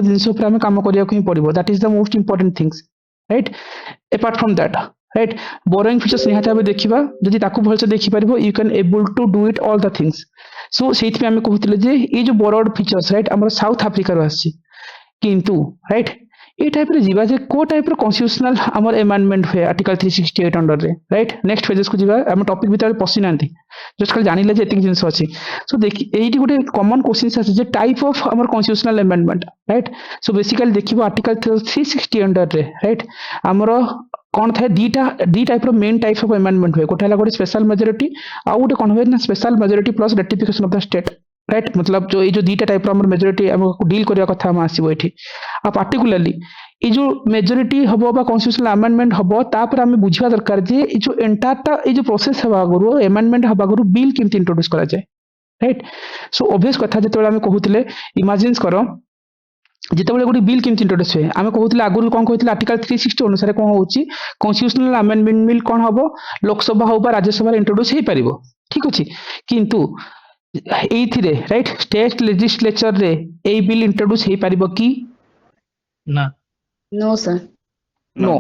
ଜିନିଷ ଉପରେ ଆମେ କାମ କରିବାକୁ ହିଁ ପଡିବ। That is the most important things right. Apart from that right borrowing features निहाती भाव देखिबा जदि ताकू भलसे देखि परिबो you can able to do it all the things. So सेति पे हमें कहउतले जे ए जो बोरोड फीचर्स राइट हमर साउथ अफ्रीका रो आछि किंतु राइट ए टाइप रे जीवा जे को टाइप रो कॉन्स्टिट्यूशनल हमर अमेंडमेंट हुए आर्टिकल 368 अंडर रे राइट। नेक्स्ट फेजेस को जीवा हम टॉपिक भीतर पसी नांती जस्ट खाली जानिले जे एतिक जिंस अछि। सो देखि एइटी गुटे कॉमन क्वेश्चन अछि जे टाइप ऑफ हमर constitutional amendment right. So basically देखिबो आर्टिकल 360 अंडर रे राइट हमर कौन था दी टाइप रो मेन टाइप्स ऑफ अमेंडमेंट हुए गोटे गोटे स्पेशल मेजोरिटी आ गोटे कौन हुए ना special majority plus ratification of the state right. मतलब जो ये जो दीटा टाइप रो मेजोरिटी हमको डील करया कथा हम आसीबो एठी आ पार्टिकुलरली ये जो मेजोरिटी हबो बा कॉन्स्टिट्यूशनल अमेंडमेंट हबो तापर हम बुझिबा दरकार जे ये जो एंटायरटा ये जो प्रोसेस हबा गुरु अमेंडमेंट हबा गुरु बिल केमति इंट्रोड्यूस करा जाय राइट। सो ऑब्वियस कथा जेतेबेला हम कहूतले इमेजिन करो जितेबाला गोटे बिल केमती इंट्रोड्यूस हुए आम कहते आगुरी कौन कहते आर्टिकल 360 अनुसार कौन हो कन्स्टिट्यूशनल अमेंडमेंट बिल कौन हम लोकसभा हो राज्यसभा इंट्रोड्यूस हो पार ठीक अच्छे किंतु ये राइट स्टेट लेजिस्लेचर रे ए बिल इंट्रोड्यूस हो पार कि ना नो सर नो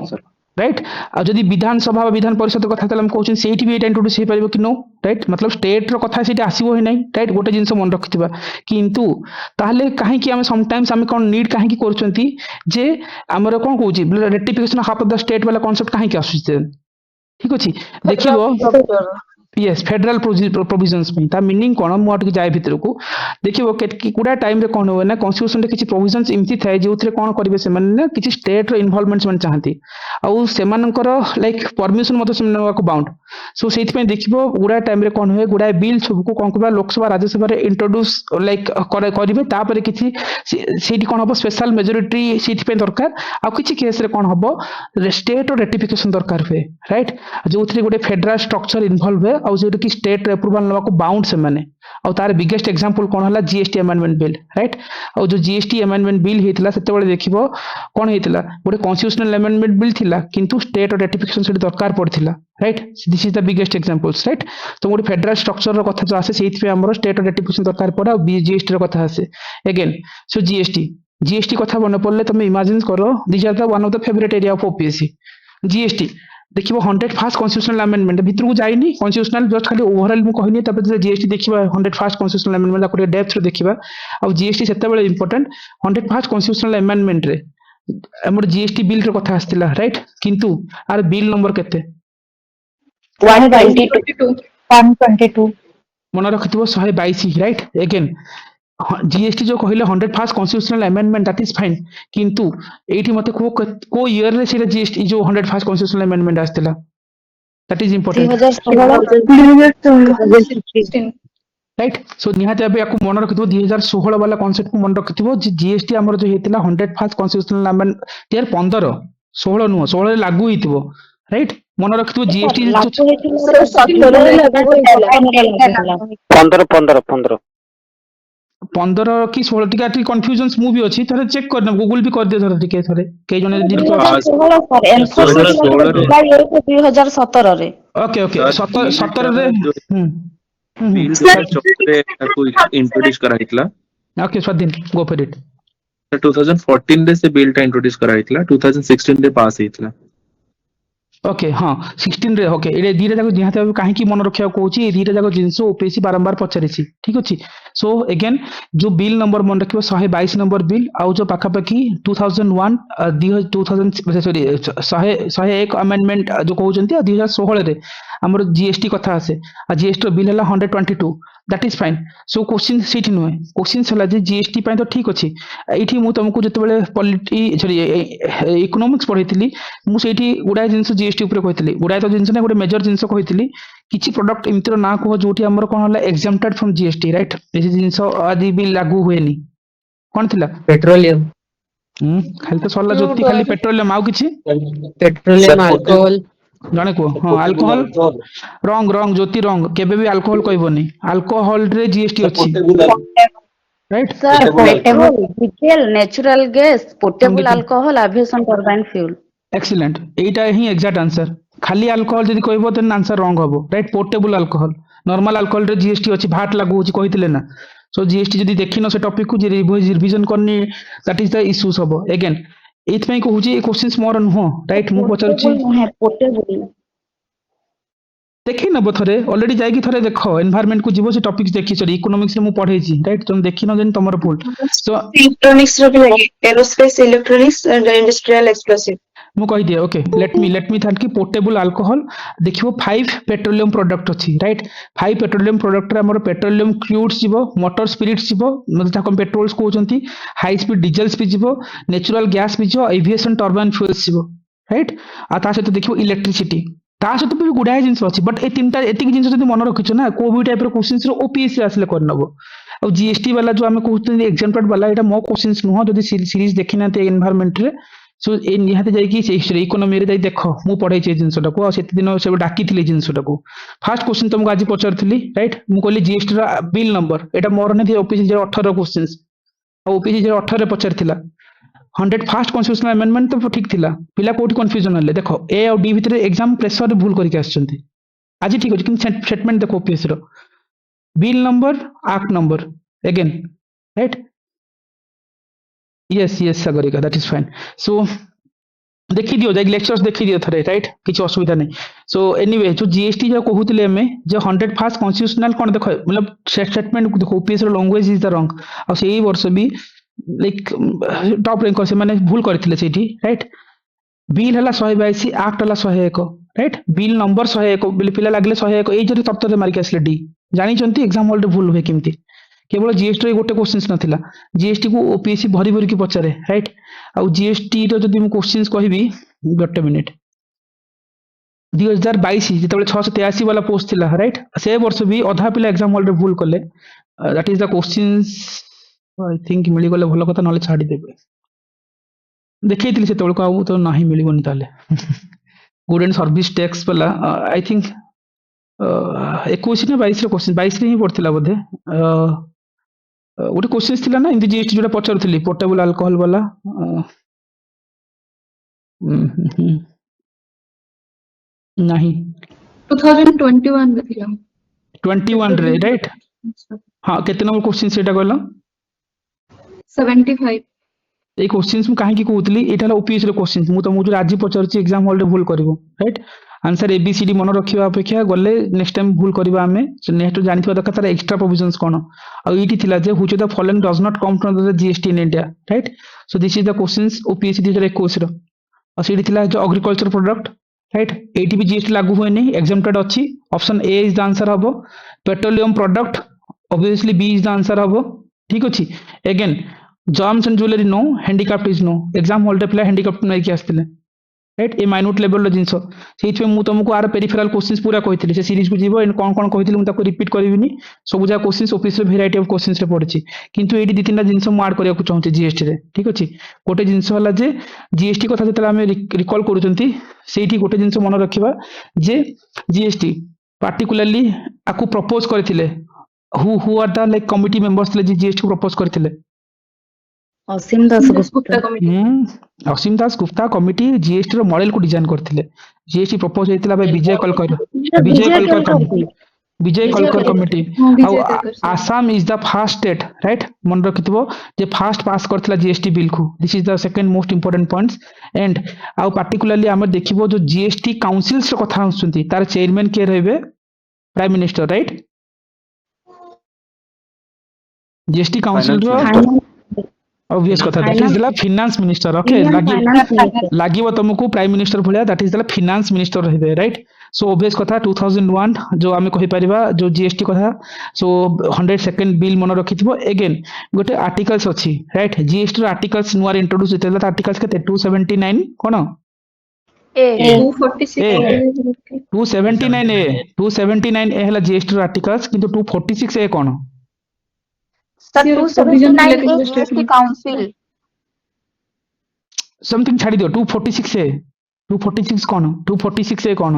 राइट। आ जदि विधानसभा विधान परिषद कथा हम कहूँ से भी एटा इंट्रोड्यूस हो पार कि नो राइट। मतलब स्टेट रो कथा से आसो ही ना राइट गोटे जिनस मन रखिथिबा किंतु ताहले काहे कि हम समटाइम्स हम कोन नीड काहे कि करचंती जे हमर कोन कहूची ratification half of the state वाला कांसेप्ट काहे कि आसुची ठीक अछि देखिबो यस फेडरल प्रोविजंस में ता मीनिंग कोन मु अटके जाय भीतर को देखिबो कुडा टाइम रे कोन होय ना कॉन्स्टिट्यूशन रे किछि प्रोविजंस इमति थाए जोथरे कोन करबे से माने ना किछि स्टेट रो इन्वॉल्वमेंट मन चाहती आ से मानकर लाइक परमिशन मत से नवा को बाउंड। सो सेति पे देखिबो गुडा टाइम रे कोन होय गुडा बिल सब को कोन करबा लोकसभा राज्यसभा रे इंट्रोड्यूस लाइक करबे तापर किछि सेठी कोन हबो स्पेशल मेजॉरिटी सेति पे दरकार आ किछि केस रे कोन हबो स्टेट रो रेटिफिकेशन दरकार हुए राइट जोथरे गुडे फेडरल स्ट्रक्चर इन्वॉल्व हुए आ जो कि स्टेट अप्रूवल नवा को बाउंड से माने आ तार बिगेस्ट एग्जांपल कोन हला जीएसटी अमेंडमेंट बिल राइट। आ जो जीएसटी अमेंडमेंट बिल हेतिला सेते बेले देखिबो कोन हेतिला गोटे कॉन्स्टिट्यूशनल अमेंडमेंट बिल थिला किंतु स्टेट रेटिफिकेशन से दरकार पड़थिला right. This is the biggest examples right. तो गोटे फेडरल स्ट्रक्चर रो कथा जो आसे सेति पे हमर स्टेट रेटिफिकेशन दरकार पड़ा जीएसटी रो कथा आसे अगेन। सो जीएसटी कथा बने पड़ले तुम इमेजिन करो this are the one of the favourite area of OPSC GST देखिबो 100 फास्ट कॉन्स्टिट्यूशनल अमेंडमेंट भीतर को जाइनी कॉन्स्टिट्यूशनल जस्ट खाली ओवरऑल मु कहनी तब जीएसटी देखिबा 100 फास्ट कॉन्स्टिट्यूशनल अमेंडमेंट को डेप्थ रो देखिबा आ जीएसटी सेते बेले इंपोर्टेंट 100 फास्ट कॉन्स्टिट्यूशनल अमेंडमेंट रे हमर जीएसटी बिल रो कथा आस्तिला राइट किंतु आर बिल नंबर केते 122 मन रखिथिबो 122 राइट। अगेन जीएसटी जो कहले 100 first constitutional amendment that is fine किंतु एठी मते को ईयर रे से जीएसटी जो 100 फास्ट कॉन्स्टिट्यूशनल अमेंडमेंट आस्तिला that is important 2016 right. So निहाते अबे याकू मन रखिथिबो 2016 वाला कांसेप्ट को मन रखिथिबो जे जीएसटी हमर जो हेतिला 100 फास्ट कॉन्स्टिट्यूशनल अमेंडमेंट 2015 16 नु 16 रे लागू हिथिबो राइट। मन रखिथिबो जीएसटी 15 कि 16 टिका कंफ्यूजन्स मु भी अछि थरे चेक करना गूगल भी कर दे थरे टिके थरे के जने दीदी को 2017 रे ओके ओके 17 रे बिल 2014 रे को इंट्रोड्यूस कराइतला ओके स्वाधीन गो फॉर इट 2014 रे से बिल टा इंट्रोड्यूस कराइतला 2016 रे पास हेतला ओके हाँ 16 रे ओके एडे धीरे जाको निहाते काहे की मन रखिया कहूची धीरे जाको जिंस ओपीएससी बारंबार पचारिछि ठीक अछि। सो अगेन जो बिल नंबर मन रखिबो 122 नंबर बिल आउ जो पाखा पाखी 2001 2000 सॉरी 101 अमेंडमेंट जो कहउचंती 2016 रे हमर जीएसटी कथा आसे आ जीएसटी बिल हला 122 that is fine. So question seat नुहे क्वेश्चन हला जे जीएसटी पय तो ठीक अछि एठी मु तुमको जते बेले पॉलिटी सॉरी इकोनॉमिक्स पढैतिली मु सेठी गुडा जिंस जीएसटी ऊपर कहितली गुडा तो जिंस ना गोटे मेजर जिंस कहितली किछि प्रोडक्ट इमतिर ना को जोठी हमर कोन हला एग्जाम्प्टेड फ्रॉम जीएसटी राइट ए जिंस आदि भी लागू होएनी कोन थिला पेट्रोलियम खाली तो सरला ज्योति खाली पेट्रोलियम आउ किछि पेट्रोलियम अल्कोहल जाने को हाँ अल्कोहल रंग रंग ज्योति रंग केबे भी अल्कोहल कहबोनी अल्कोहल रे जीएसटी अछि right sir portable detail natural gas portable alcohol aviation turbine fuel excellent एटा ही एग्जैक्ट आंसर खाली अल्कोहल जदी कहबो त आंसर रंग हबो right portable alcohol normal alcohol रे जीएसटी अछि भाट लागू होछि कहितले ना सो जीएसटी जदी देखिनो से टॉपिक को जे रिवीजन करनी दैट इज द इश्यूज हबो अगेन एथ में कहूची ए क्वेश्चंस मोर नुह राइट मु पचारुची नुहे पोर्टेबल देखि नब थरे ऑलरेडी जाई कि थरे देखो एनवायरनमेंट को जीवो से टॉपिक्स देखि सरी इकोनॉमिक्स रे मु पढेची राइट तुम देखि न जन तमर भूल सो इलेक्ट्रॉनिक्स रो भी लगे aerospace electronics and industrial explosive मु कहि दिए ओके लेट मी थैंक कि पोर्टेबल अल्कोहल देखिबो 5 पेट्रोलियम प्रोडक्ट अछि राइट 5 पेट्रोलियम प्रोडक्ट रे हमर पेट्रोलियम क्रूड्स जीवो मोटर स्पिरिट्स जीवो मतलब ताको पेट्रोल्स कहउचंती हाई स्पीड डीजल्स भी जीवो नेचुरल गैस भी जीवो एविएशन टर्बाइन फ्यूल्स जीवो राइट आ ता सहित देखिबो इलेक्ट्रिसिटी ता सहित भी गुडाय जिंस अछि बट ए तीनटा एतिक जिंस जदी मन रखिछ ना को भी टाइप रो क्वेश्चंस रो ओपीएस रे आसले कर नबो और जीएसटी वाला जो हमें कहउतनी एग्जाम पेपर वाला एटा मो क्वेश्चंस नुह जदी सीरीज देखिना ते एनवायरनमेंट रे सो ए निहाते जाई कि हिस्ट्री इकोनॉमी रे जाई देखो मु पढाई छै जिंसटा को सेति दिन से डाकी थिले जिंसटा को फर्स्ट क्वेश्चन तुमको आज पचारथिली राइट मु कहली जीएसटी रा बिल नंबर एटा मोर ने ओपीसी 018 क्वेश्चंस और ओपीसी 018 रे पचारथिला 100 फर्स्ट कॉन्स्टिट्यूशनल अमेंडमेंट तो ठीक थिला पिला कोठी कंफ्यूजन हले देखो ए और डी भितरे एग्जाम प्रेशर रे भूल करके आछंती आज ठीक अछि कि स्टेटमेंट देखो ओपीएस रो bill number act number again right yes Sagarika that is fine so देखि दियो जाई लेक्चर्स देखि दियो थरे राइट किछ असुविधा नहीं सो एनीवे जो जीएसटी जो कहउतले हमें जो 100 फर्स्ट कॉन्स्टिट्यूशनल कोन देखो मतलब स्टेटमेंट देखो ओपीएस रो लैंग्वेज इज द रॉन्ग और सेही वर्ष भी लाइक टॉप रैंक से माने भूल करथिले सेठी राइट बिल हला 122 एक्ट हला 101 राइट बिल नंबर 101 बिल पिला लागले 101 एई जरी तत्तर मार्क आसले डी जानि चंती एग्जाम हॉल रे भूल होय केमती केवल जीएसटी रे गोटे क्वेश्चंस नथिला जीएसटी को ओपीएससी भरी भरी की पचारे राइट आ जीएसटी रो जदी मु क्वेश्चंस कहबी गोटे मिनिट 2022 जेतबे 683 वाला पोस्ट थिला राइट से वर्ष भी आधा पिला एग्जाम हॉल रे भूल करले that is the questions I think मिली गले भलो कथा नले छाडी देबे देखैतिली से तळको आ तो नाही मिलिबोनी ताले गुड एंड सर्विस टैक्स वाला आई थिंक 21 ने 22 रे क्वेश्चन 22 रे ही पड़थिला बोधे गोटे क्वेश्चन थिला ना इंदी जीएसटी जोटा पचारुथली पोर्टेबल अल्कोहल वाला नहीं 2021 में थिला 21 रे राइट हां केते नंबर क्वेश्चन सेटा कहला 75 ए क्वेश्चंस मु काहे की कहउतली एटा ओपीएस रे क्वेश्चंस मु तो मु जो आज पचारची एग्जाम हॉल रे भूल करबो राइट आंसर एबीसीडी मन रखिबा अपेक्षा गले नेक्स्ट टाइम भूल करबा हमें नेक्स्ट जानिथबा दरकार तार एक्स्ट्रा प्रोविजंस कोन आ इटी थिला जे which the following does not come from the GST in India right so this is the questions OPSC 2021 रो आ सेडी थिला जो एग्रीकल्चर प्रोडक्ट राइट एटी भी जीएसटी लागू होय नै एग्जाम्प्टेड अछि option A is the answer हबो petroleum product obviously B is the answer हबो ठीक अछि again gems and jewellery no handicraft is no exam hall रे प्ले हैंडीक्राफ्ट नै कि आस्तिले राइट ए माइन्यूट लेवल रो जिंसो सेहि मु तुमको आर पेरिफेरल क्वेश्चंस पूरा कहितली से सीरीज को जीवो एंड कोन कोन कहितली मु ताको रिपीट करबिनी सब जा क्वेश्चंस ऑफिस रे वेराइटी ऑफ क्वेश्चंस रे पड़छि किंतु एडी दि तीनटा जिंसो मु ऐड करिया को चाहूची जीएसटी रे ठीक अछि गोटे जिंसो हला जे जीएसटी कथा जतला हमें रिकॉल करूचंती सेठी गोटे जिंसो मन रखिबा जे जीएसटी पार्टिकुलरली आकु प्रपोज करथिले who are the like committee members ले जीएसटी को प्रपोज करथिले Asim Dasgupta Asim Dasgupta committee GST रो मॉडल को डिजाइन करथिले जीएसटी प्रपोज हेतिला by Vijay Kelkar committee Assam is the first state right मन रखितबो जे फर्स्ट पास करथिला जीएसटी बिल को this is the second most important points and आ पार्टिकुलरली हम देखिबो जो जीएसटी काउंसिल्स रो कथा आसुंती तार चेयरमैन के रहबे prime minister right GST council रो ऑब्वियस कथा that is the finance minister okay लागिवो तुमको प्राइम मिनिस्टर भलिया that is the finance minister रहबे राइट सो ऑब्वियस कथा 2001 जो हमें कहि परिबा जो जीएसटी कथा सो 100 सेकंड बिल मन रखिथिबो अगेन गोटे आर्टिकल्स अछि राइट जीएसटी रो आर्टिकल्स नुआर इंट्रोड्यूस हेतला आर्टिकल्स के 279 कोन ए 279 ए हला जीएसटी रो आर्टिकल्स किंतु 246 ए कोन सर 279 जीएसटी काउंसिल समथिंग छाडी दियो 246 ए 246 कोन 246 ए कोन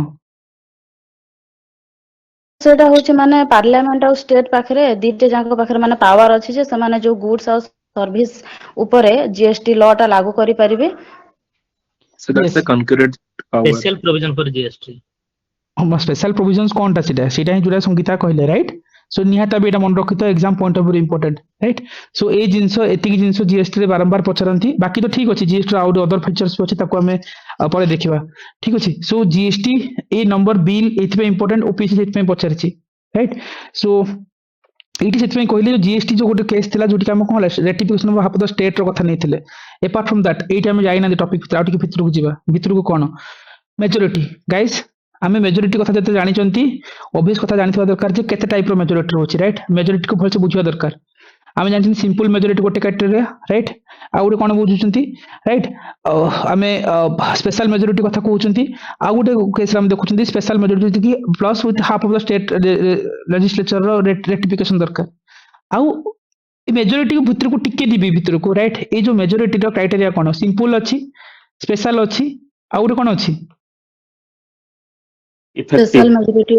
सेटा होचे माने पार्लियामेंट और स्टेट पाखरे दीटे जांको पाखरे माने पावर अछि जे से माने जो गुड्स और सर्विस ऊपरे जीएसटी लॉ टा लागू करि परिबे So that's the concurrent power. Special provision for GST. हम स्पेशल प्रोविजंस कोनटा सिटा ही जुरा संगीता कहले राइट सो निहाता भी एटा मन रखि तो exam point of view important right so ए जिंस एतिक जिंस जीएसटी रे बारंबार पचरंती बाकी तो ठीक अछि जीएसटी आउट अदर फीचर्स अछि ताको हमें परे देखिबा ठीक अछि सो जीएसटी ए नंबर बिल एथि इंपोर्टेंट ओपीसी एथि पचरछि राइट सो एटी से कहले जीएसटी जो गोटे केस थिला जोटी हम कोन ratification of half the state रो कथा नैथिले अपार्ट फ्रॉम दैट एटी हम जाइना टॉपिक आउट के भितर को जीवा भितर को कोन मेजॉरिटी गाइस आमे मेजॉरिटी कथा जते जानि चंती ऑब्वियस कथा जानिथवा दरकार जे केते टाइप रो मेजॉरिटी होची राइट मेजॉरिटी को भलसे बुझिया दरकार आमे जानछि सिंपल मेजॉरिटी गोटे क्राइटेरिया राइट आ गोटे कोन बुझुचंती राइट आमे स्पेशल मेजॉरिटी कथा कहउचंती आ गोटे केस हम देखुचंती स्पेशल मेजॉरिटी की plus with half of the state legislature रो रेटिफिकेशन दरकार आ मेजॉरिटी को भीतर को टिके दिबी भीतर को राइट ए जो मेजॉरिटी रो क्राइटेरिया कोन सिंपल अछि स्पेशल अछि आ गोटे कोन अछि special majority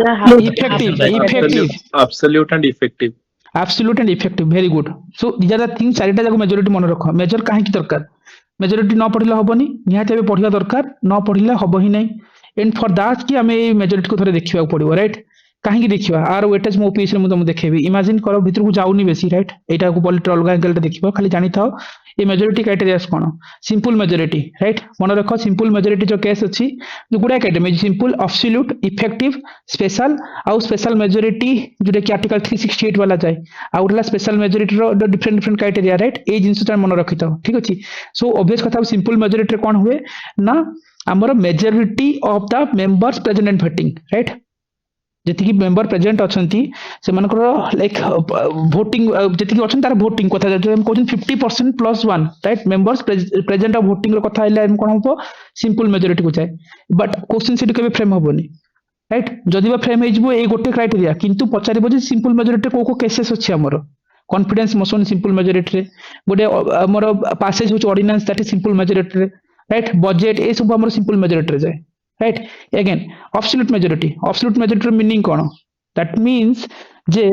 effective absolute and effective absolute and effective very good so these are the things चारिटा जाको मेजॉरिटी मन रख मेजर काहे की दरकार मेजॉरिटी न पढ़िले हबनी निहाते एबे पढ़िया दरकार न पढ़िले हबो ही नहीं एंड फॉर दैट कि हमें मेजॉरिटी को थोड़े देखिबा पड़िबो राइट काहे की देखिबा आर वेटेज मो पीएस रे मु तुम देखेबी इमेजिन करो भीतर को जाउनी बेसी राइट एटा को पॉलिटिकल अलग एंगल देखिबो खाली जानि थाओ ए मेजॉरिटी क्राइटेरिया कोन सिंपल मेजॉरिटी राइट मन रखो सिंपल मेजॉरिटी जो केस अछि जो गुडा category simple absolute effective special आउ स्पेशल मेजॉरिटी जोटे कि आर्टिकल 368 वाला जाय आउटला स्पेशल मेजॉरिटी रो डिफरेंट डिफरेंट क्राइटेरिया राइट ए जिंस मन रखि थाओ ठीक अछि सो ऑब्वियस कथा सिंपल मेजॉरिटी कोन हुए ना हमर majority of the members present and voting right जेतिकी मेंबर प्रेजेंट अछंती से मानकर लाइक वोटिंग जेतिकी अछन तार वोटिंग कथा जे हम कहन 50% plus 1 right members present of voting रो कथा आइला हम कोन हो सिंपल मेजॉरिटी को जाय बट क्वेश्चन सेट केबे फ्रेम होबनी राइट जदि बा फ्रेम हेजबो ए गोटे क्राइटेरिया किंतु पचारिबो जे सिंपल मेजॉरिटी को केसेस अछि हमर कॉन्फिडेंस मोशन सिंपल मेजॉरिटी रे गोटे हमर पासेज होच ordinance that is simple majority रे राइट बजट ए सब हमर सिंपल मेजॉरिटी रे जाय right again absolute majority meaning kono that means je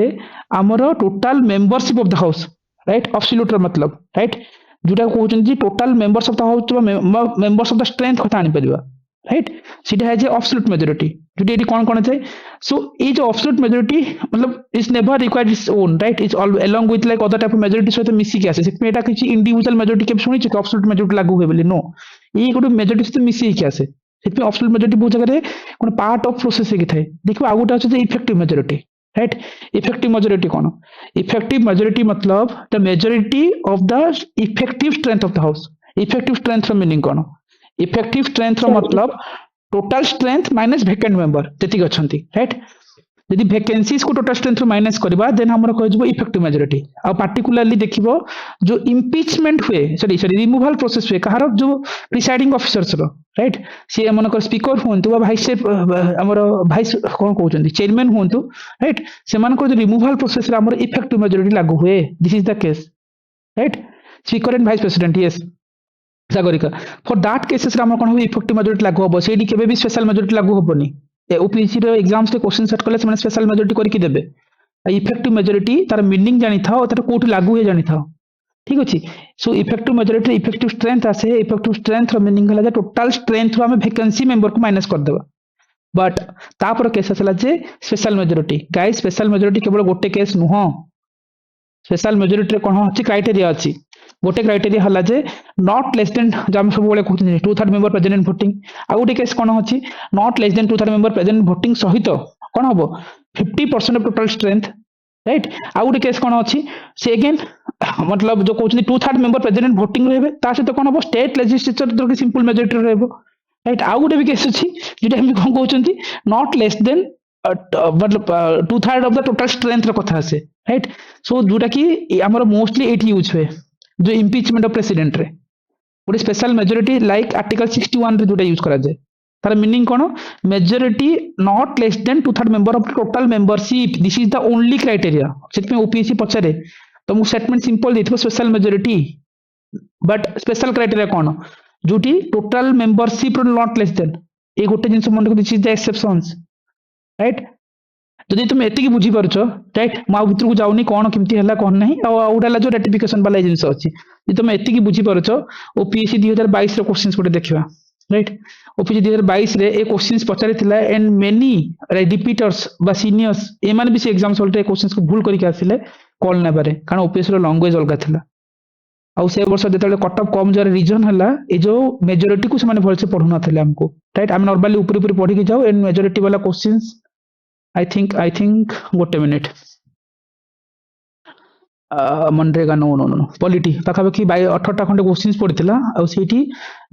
amaro total membership of the house right absolute matlab right जुटा कहउछन जी total members of the house members of the strength कथा आनी परिबा राइट सीटा है जे एब्सोल्यूट मेजॉरिटी जुटी एटी कोन कोन छै सो ए जो एब्सोल्यूट मेजॉरिटी मतलब is never required its own right is all along with like other type of majority सहित मिसी के आसे सेट में एटा किछि इंडिविजुअल मेजॉरिटी के सुनि छै एब्सोल्यूट मेजॉरिटी लागू होय बोली नो ए गोटे मेजॉरिटी सहित मिसी के आसे सेट में एब्सोल्यूट मेजॉरिटी बहुत जगह रे कोन पार्ट ऑफ प्रोसेस के थाए देखो आ गोटे अछि effective majority right effective majority कोन इफेक्टिव मेजॉरिटी मतलब the majority of the effective strength of the house effective strength रो मीनिंग कोन इफेक्टिव स्ट्रेंथ रो मतलब total strength minus vacant member जति अछंती राइट यदि वैकेंसीज को टोटल स्ट्रेंथ रो माइनस करबा देन हमर कह जबो इफेक्टिव मेजॉरिटी आ पार्टिकुलरली देखिबो जो इम्पीचमेंट हुए सॉरी रिमूवल प्रोसेस हुए कहार जो प्रिसाइडिंग ऑफिसर्स रो राइट से मनकर स्पीकर हुंतु बा भाइस हमर भाइस कोन कहउचंदी चेयरमैन हुंतु राइट से मनकर जो रिमूवल प्रोसेस रे हमर इफेक्टिव मेजॉरिटी लागू हुए this is the case right speaker and vice president yes Sagarika for that cases रे हमर कोन हुए इफेक्टिव मेजॉरिटी लागू होबो सेडी केबे भी स्पेशल मेजॉरिटी लागू होबोनी ओपीसी रो एग्जाम्स रे क्वेश्चन सेट करले से स्पेशल मेजॉरिटी करके देबे इफेक्टिव मेजॉरिटी तार मीनिंग जानि थाओ तार कोठी लागू हे जानि थाओ ठीक अछि so effective majority effective strength आसे इफेक्टिव स्ट्रेंथ रो मीनिंग हला जे टोटल स्ट्रेंथ रो हम वैकेंसी मेंबर को माइनस कर देबा बट तापर केस असला जे special majority guys special majority केवल गोटे केस नुह स्पेशल मेजॉरिटी रे कोन अछि क्राइटेरिया अछि गोटे क्राइटेरिया हला जे नॉट लेस देन जम सब बोले कहते 2/3 मेंबर प्रेजेंट इन वोटिंग आ गोटे केस कोन अछि not less than 2/3 member present in voting सहित कोन हबो 50% ऑफ टोटल स्ट्रेंथ राइट आ गोटे केस कोन अछि से अगेन मतलब जो कहते 2/3 मेंबर प्रेजेंट इन वोटिंग रहबे ता सहित कोन हबो स्टेट लेजिस्लेचर जो कि सिंपल मेजॉरिटी रहबो राइट आ गोटे भी केस अछि जेटा हम कोन कहउचंती नॉट लेस देन मतलब 2/3 ऑफ द टोटल स्ट्रेंथ रो कथा आसे राइट सो जोटा कि हमर मोस्टली एटी यूज हुए जो इम्पीचमेंट ऑफ प्रेसिडेंट रे गोटे स्पेशल मेजॉरिटी लाइक आर्टिकल 61 रे जोटा यूज करा जाय तार मीनिंग कोन majority not less than 2/3 member of total membership this is the only criteria set में ओपीएससी पछरे तो मु स्टेटमेंट सिंपल देथिबो special majority but special criteria कोन जोटी टोटल मेंबरशिप रो नॉट लेस देन ए गोटे जिंस मन को this is the exceptions right जदि तुम एतिकी बुझी परछ राइट मा भीतर को जाउनी कोन केमती हला कोन नाही आ उडाला जो रेटिफिकेशन वाला जिंस अछि जदि तुम एतिकी बुझी परछ ओपीएससी 2022 रो क्वेश्चंस कोटे देखिबा राइट ओपीसी 2022 रे ए क्वेश्चंस पचारिथिला एंड मेनी रिपीटर्स बा सीनियर्स एमान भी से एग्जाम सॉल्व रे क्वेश्चंस को भूल करके आसिले कॉल नेबारे कारण ओपीसी रो लैंग्वेज अलगा थिला आउ से वर्ष जेतले कट ऑफ कम जरे रीजन हला ए जो मेजॉरिटी को से माने भलसे पढु नथिले हमको राइट हम नॉर्मली ऊपर ऊपर पढी के जाओ एंड मेजॉरिटी वाला क्वेश्चंस आई थिंक गोटे मिनिट मनरेगा नो नो नो पॉलिटी पाखापाखि 18टा खंडे क्वेश्चंस पड़ता आ सेठी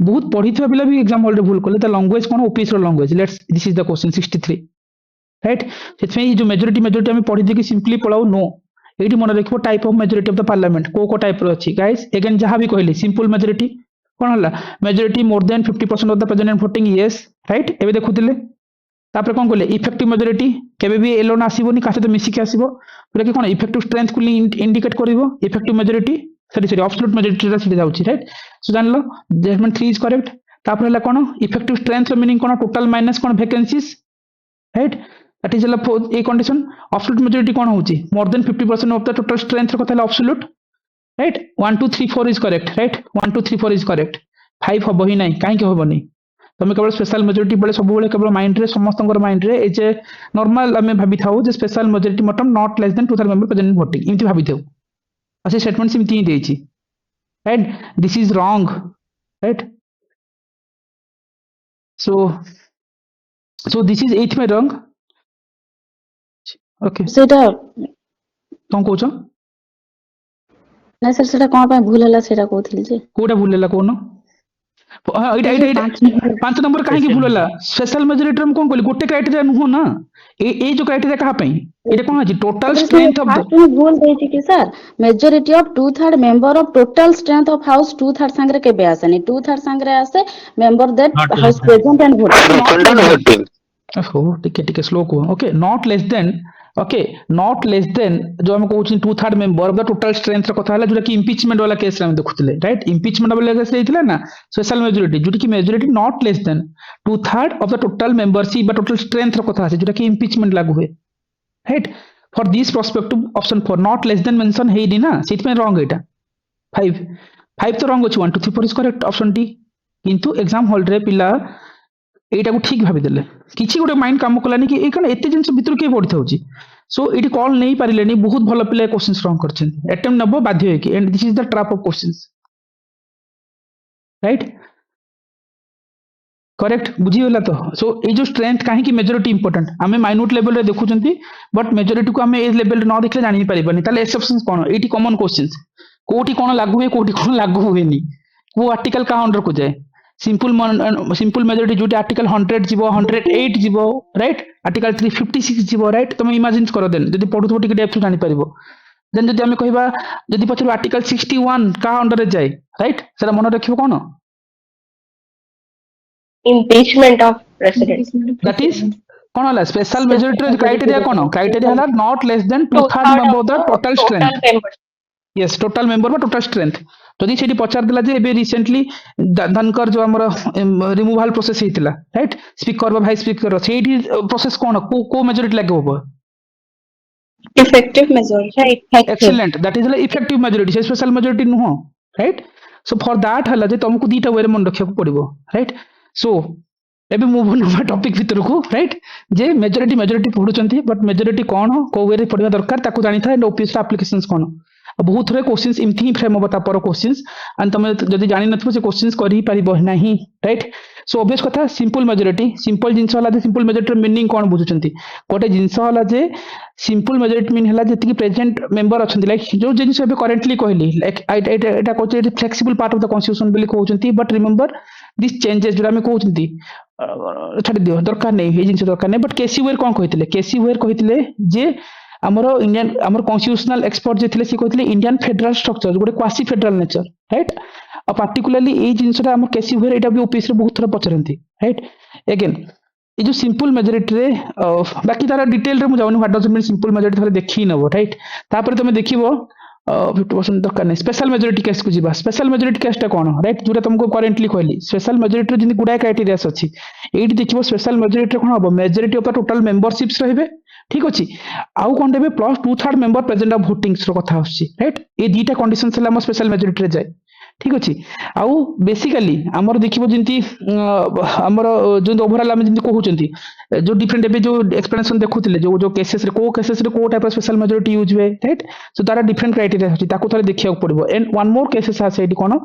बहुत पढ़ी पिला भी एग्जाम हॉल रे भूल कले त लैंग्वेज कोन ओपीएस रो language let's this is the question 63 right सेथमे जो मेजॉरिटी हम पढ़ी दे कि सिंपली पढ़ाओ नो एठी मन रखिबो type of majority of the parliament को टाइप रो अछि गाइस अगेन जहां भी कहली सिंपल मेजॉरिटी कोन हला majority more than 50% of the present voting yes right एबे देखुतिले तापर कोन कहले इफेक्टिव मेजॉरिटी केबे भी एलोन आसीबोनी कासे तो मिसी के आसीबो पुरा कि कोन इफेक्टिव स्ट्रेंथ को इंडिकेट करिवो effective majority sorry absolute majority रा सिटी जाउची राइट सो जानलो जजमेंट 3 इज करेक्ट तापर हला कोन इफेक्टिव स्ट्रेंथ रो मीनिंग कोन टोटल माइनस कोन वैकेंसीज राइट दैट इज हला ए कंडीशन एब्सोल्यूट मेजॉरिटी कोन होची more than 50% of the total strength रो कथा absolute right 1 2 3 4 is correct right 1 2 3 4 is correct 5 हबो ही नाही काहे के हबो नहीं तुम केवल स्पेशल मेजॉरिटी बेले सब बेले केवल माइंड रे समस्तंगर माइंड रे ए जे नॉर्मल हमें भाबी थाउ जे स्पेशल मेजॉरिटी मतलब not less than 2/3 member present voting इमति भाबी थाउ असे स्टेटमेंट सिमति ही देछि right this is wrong right so this is 8 में रॉन्ग ओके सेटा कोन कोच ना सर सेटा कोन पे भूल हला सेटा कहथिल जे कोडा भूलेला कोन हां इटा 5 नंबर काहे की भूलला स्पेशल मेजॉरिटी हम कोन कहली गोटे क्राइटेरिया नुहो ना ए जो क्राइटेरिया कहा पई एटा कोन अछि total strength of the first में भूल देछि कि sir majority of 2/3 member of total strength of house 2/3 संगरे के आसेनी 2/3 संगरे आसे member that house present and voting ओहो टिके स्लो को okay not less than okay not less than जो हम कहउछि 2/3 member of the total strength रो कथा हला जोटा कि इंपीचमेंट वाला केस रे हम देखुतले राइट इंपीचमेंट वाला केस रेथिला ना स्पेशल मेजॉरिटी जोटा कि majority not less than 2/3 of the total membership बा टोटल स्ट्रेंथ रो कथा है जोटा कि इंपीचमेंट लागू हुए right for this prospective option 4 not less then mention हेइ दी ना सिट में रॉन्ग एटा 5 तो रॉन्ग अछि 1 2 3 4 इज करेक्ट ऑप्शन डी किंतु एग्जाम हॉल रे पिला एटा को ठीक भाबी देले किछि गोटे माइंड काम कलानी कि ए कन एते जिंस भितर के पड़ि थाउची सो इटी कॉल नहीं पारिलेनी बहुत भलो पिले क्वेश्चंस रॉन्ग करछन अटेम्प्ट नबो बाध्य है कि and this is the trap of questions right correct बुझी होला तो सो ए जो स्ट्रेंथ काहे की मेजॉरिटी इंपोर्टेंट हमें माइन्यूट लेवल रे देखुचंती बट मेजॉरिटी को हमें ए लेवल रे न देखले जानि परिबानी ताले एक्सेप्शंस कोन एटी कॉमन क्वेश्चंस कोठी कोन लागू हुए कोठी कोन लागू हुएनी वो आर्टिकल का अंडर को जाए सिंपल मेजॉरिटी जो आर्टिकल 100 जीवो 108 जीवो राइट आर्टिकल 356 जीवो राइट तुम इमेजिन करो देन जदी पढुथो टिके डेप्थ जानि परिबो देन जदी हमें कहबा जदी पछरो आर्टिकल 61 का अंडर जाए राइट सेरा मन रखिबो कोन Impeachment of president. That is कोन होला स्पेशल मेजॉरिटी क्राइटेरिया कोन क्राइटेरिया हला not less than 2/3 member of the total strength members. Yes total member बा टोटल स्ट्रेंथ जदि सेठी पचार दिला जे एबे रिसेंटली धनकर जो हमर रिमूवल प्रोसेस हेतिला राइट स्पीकर बा वाइस स्पीकर सेठी प्रोसेस कोन को मेजॉरिटी लागे होबो Effective majority. Right. Excellent that is effective majority से स्पेशल मेजॉरिटी नुहो राइट सो फॉर दैट हला जे तुमको दीटा वे मन रखिया पड़िबो राइट सो एबे मूव ऑन ओवर टॉपिक भीतर को राइट जे मेजॉरिटी पढुचंती बट मेजॉरिटी कोन को वे रे पढिबा दरकार ताको जानि था एंड ओपीएस एप्लीकेशंस कोन बहुत थे क्वेश्चंस इमती ही फ्रेम होता पर क्वेश्चंस एंड तुम जदि जानि नथबो से क्वेश्चंस करि परिबो नाही राइट सो ऑब्वियस कथा सिंपल मेजॉरिटी सिंपल जिंस होला जे सिंपल मेजॉरिटी मीनिंग कोन बुझुचंती कोटे जिंस होला जे सिंपल मेजॉरिटी मीन हला जति प्रेजेंट मेंबर अछंती लाइक जो जिंस एबे करेंटली कहली लाइक एटा कोचे flexible part of the constitution bill कहउचंती बट रिमेंबर दिस चेंजेस जोरा में कहउचंती छाड़ी दियो दरकार नै हे जिंस दरकार नै बट केसी वेयर कोन कहितले केसी वेयर कहितले जे हमरो इंडियन हमर कॉन्स्टिट्यूशनल एक्सपर्ट जे थिले से कहितले इंडियन फेडरल स्ट्रक्चर गोटे क्वासी फेडरल नेचर राइट और पार्टिकुलरली ए जिंसटा हमर केसी वेयर एटा भी ओपीएस रे बहुत थरा पचरंती राइट अगेन ए जो सिंपल मेजॉरिटी रे बाकी तारा डिटेल रे मु जाउनी what does mean simple majority थरे देखि नबो राइट तापर तुम देखिबो 50% दरकार नै स्पेशल मेजॉरिटी केस को जीवा स्पेशल मेजॉरिटी केस टा कोन राइट जोटा तुमको करेंटली कहली स्पेशल मेजॉरिटी रे जिंदी गुडा क्राइटेरिया अछि एठी देखिबो स्पेशल मेजॉरिटी रे कोन हबो majority of the total memberships रहबे ठीक अछि आउ कोन देबे plus 2/3 member present of votings रो कथा आछि राइट ए दीटा कंडीशंस हला हम स्पेशल मेजॉरिटी रे जाय ठीक अच्छे आउ बेसिकाली आमर देखिबो जेंती आमर जो ओवरऑल हम जेंती कहउचंती जो डिफरेंट एबे जो एक्सप्लेनेशन देखुतिले जो जो केसेस रे को type of special majority use हुए राइट सो तारा डिफरेंट क्राइटेरिया अछि ताको थोड़े देखिया पड़िबो एंड वन मोर केसेस आसे एडी कोन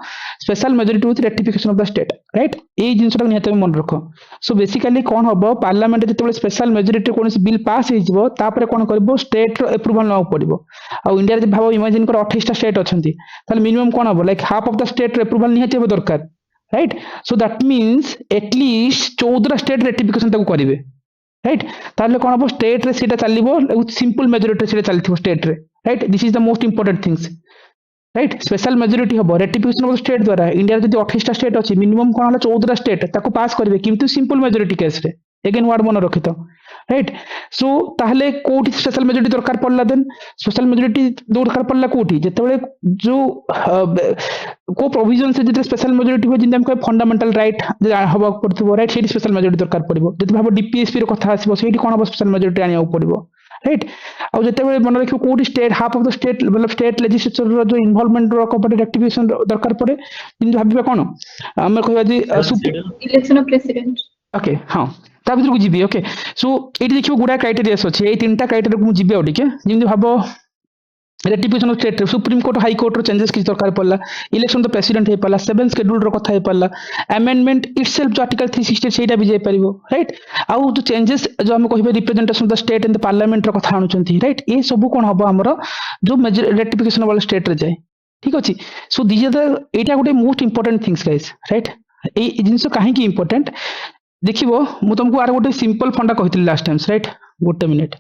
special majority with ratification of the state right ए जिंसटा निहत मन रखो सो बेसिकली कोन हबो पार्लियामेंट जेतेबे स्पेशल मेजॉरिटी कोनसी बिल पास हे जिवो तापरे कोन करबो स्टेट रो अप्रूवल न पड़िबो आ इंडिया रे भाबो इमेजिन कर 28 टा स्टेट अछंती ताले मिनिमम कोन हबो like half of the state approval निहत हेबो दरकार right so that means at least 14 state ratification ताको करिवे राइट ताले कोन हबो स्टेट रे सेटा चलिबो सिंपल मेजॉरिटी सेटा चलथिबो स्टेट रे right this is the most important things right special majority हबो रेटिफिकेशन ऑफ स्टेट द्वारा इंडिया जदी 28 टा स्टेट अछि मिनिमम कोन हला 14 स्टेट ताको पास करिवे किंतु सिंपल मेजॉरिटी केस रे अगेन वर्ड मन रखितो राइट सो ताहले कोठी स्पेशल मेजॉरिटी दरकार पड़ला देन स्पेशल मेजॉरिटी दरकार पड़ला कोठी जेतेबेले जो को प्रोविजन से जेते स्पेशल मेजॉरिटी हो जिंदे हम कोइ फंडामेंटल राइट हबा पड़थबो राइट सेठी स्पेशल मेजॉरिटी दरकार पड़िबो जेते भाबो डीपीएसपी रो कथा आसीबो सेठी कोन हबो स्पेशल मेजॉरिटी आनिया पड़िबो राइट आ जेतेबेले मन रखियो कोठी state half of the state मतलब स्टेट लेजिस्लेचर रो जो इन्वॉल्वमेंट रो कॉपरेटिव एक्टिविटीज दरकार पड़े जिंदे भाबिबा कोन हम कहबा जे Election of president. ओके हाँ ता भीतर को जीबी ओके सो एटी देखियो गुडा क्राइटेरियास अछि ए तीनटा क्राइटेरिया को जीबी ओटिके जिंदे भाबो ratification of state supreme court high court रो चेंजेस किछ दरकार पड़ला इलेक्शन द प्रेसिडेंट हे पड़ला 7 शेड्यूल रो कथा हे पड़ला अमेंडमेंट इटसेल्फ जो आर्टिकल 360 सेटा भी जे परिबो राइट आउ जो चेंजेस जो हम कहिबे representation of the state in the parliament रो कथा आनुचंती राइट ए सब कोन हबो हमरो जो रेटिफिकेशन वाला स्टेट रे जाय ठीक अछि सो दिस इज द एटा गोटे most important things guys right ए जिंस काहे की इंपोर्टेंट देखिबो मु तुमको आर गोटे सिंपल फंडा कहितली लास्ट टाइम्स राइट गोटे मिनिट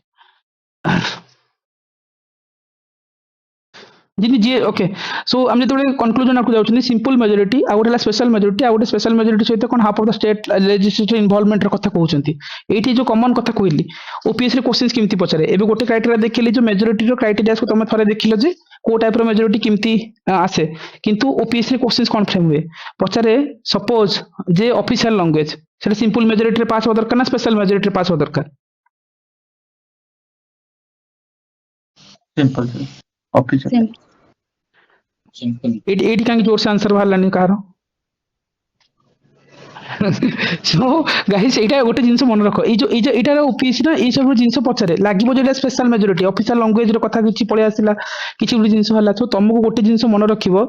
जिनि जे ओके सो हम जेतबे कंक्लूजन आकु जाउछनी सिंपल मेजॉरिटी आ गोटे स्पेशल मेजॉरिटी आ गोटे स्पेशल मेजॉरिटी सहित कोन half of the state legislature involvement रो कथा कहउछंती एठी जो कॉमन कथा कहली ओपीएस रे क्वेश्चंस केमती पचारे एबे गोटे क्राइटेरिया देखिली जो मेजॉरिटी रो क्राइटेरिया को तमे थरे देखिलो जे को टाइप रो मेजॉरिटी केमती आसे किंतु ओपीएस रे क्वेश्चंस कोन फ्रेम हुए पचारे सपोज जे ऑफिशियल लैंग्वेज सेटा सिंपल मेजॉरिटी रे पास हो दरकार ना स्पेशल मेजॉरिटी रे पास हो दरकार सिंपल ऑफिशियल एटी कांगे जोर से आंसर बाहरलानी कार सो गाइस एटा गोटे जिंस मन रखो ए जो एटार ओपीएस ना ए सब जिंस पचारे लागिबो जेटा स्पेशल मेजॉरिटी ऑफिशियल लैंग्वेज रो कथा किछि पळे आसिला किछि गुडी जिंस हला तो तुमको गोटे जिंस मन रखिबो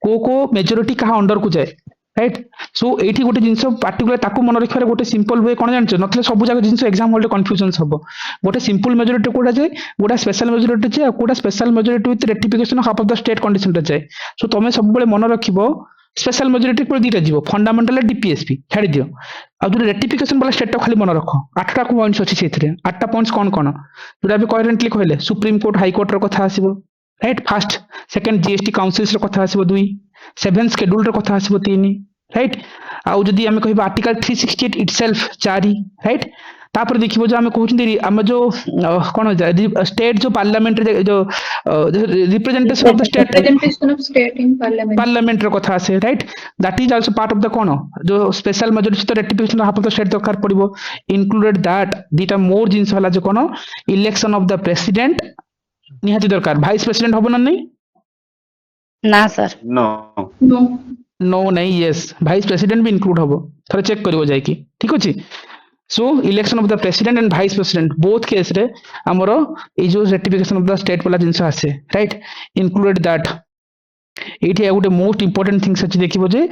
को मेजॉरिटी कहा अंडर को जाए राइट सो एठी गोटे जिंस पार्टिकुलर ताको मन रखिबार गोटे सिंपल वे कोन जानछ नथले सब जगह जिंस एग्जाम हॉल कंफ्यूजन्स हबो गोटे सिंपल मेजॉरिटी कोडा जाय गोटा स्पेशल मेजॉरिटी जाय कोडा special majority with ratification half of the state condition रे जाय सो तमे सब बेले मन रखिबो स्पेशल मेजॉरिटी को दीटा जीवो फंडामेंटल डीपीएसपी छाड़ी दियो आ जो रेटिफिकेशन वाला स्टेट खाली मन रखो 8टा पॉइंट्स अछि सेथरे 8टा पॉइंट्स कोन कोन जोरा भी करेंटली कहले सुप्रीम कोर्ट हाई कोर्ट रो कथा आसीबो right first second GST councils रो कथा आसीबो 2 7 शेड्यूल रो कथा आसीबो 3 राइट आउ जदी हमें कहबा आर्टिकल 368 इटसेल्फ 4 राइट तापर देखिबो जो हमें कहउछन हम जो कोन स्टेट जो पार्लियामेंट जो representation of the state Representation of state in parliament. Parliament रो कथा आसे right that is also part of the कोन जो स्पेशल मेजॉरिटी तो ratification half of the state दरकार पड़िबो इंक्लूडेड दैट दीटा मोर जिंस वाला जो कोन इलेक्शन ऑफ द प्रेसिडेंट निहाती दरकार वाइस प्रेसिडेंट होबो ना नहीं ना सर No. नो नहीं यस वाइस प्रेसिडेंट भी इंक्लूड हबो थरे चेक करिवो जाय की ठीक अछि so election of the president and vice president both case रे हमरो ए जो रेटिफिकेशन ऑफ द स्टेट वाला जिंस आसे राइट इंक्लूडेड दैट एठी गोटे मोस्ट इंपोर्टेंट थिंग्स अछि देखिबो जे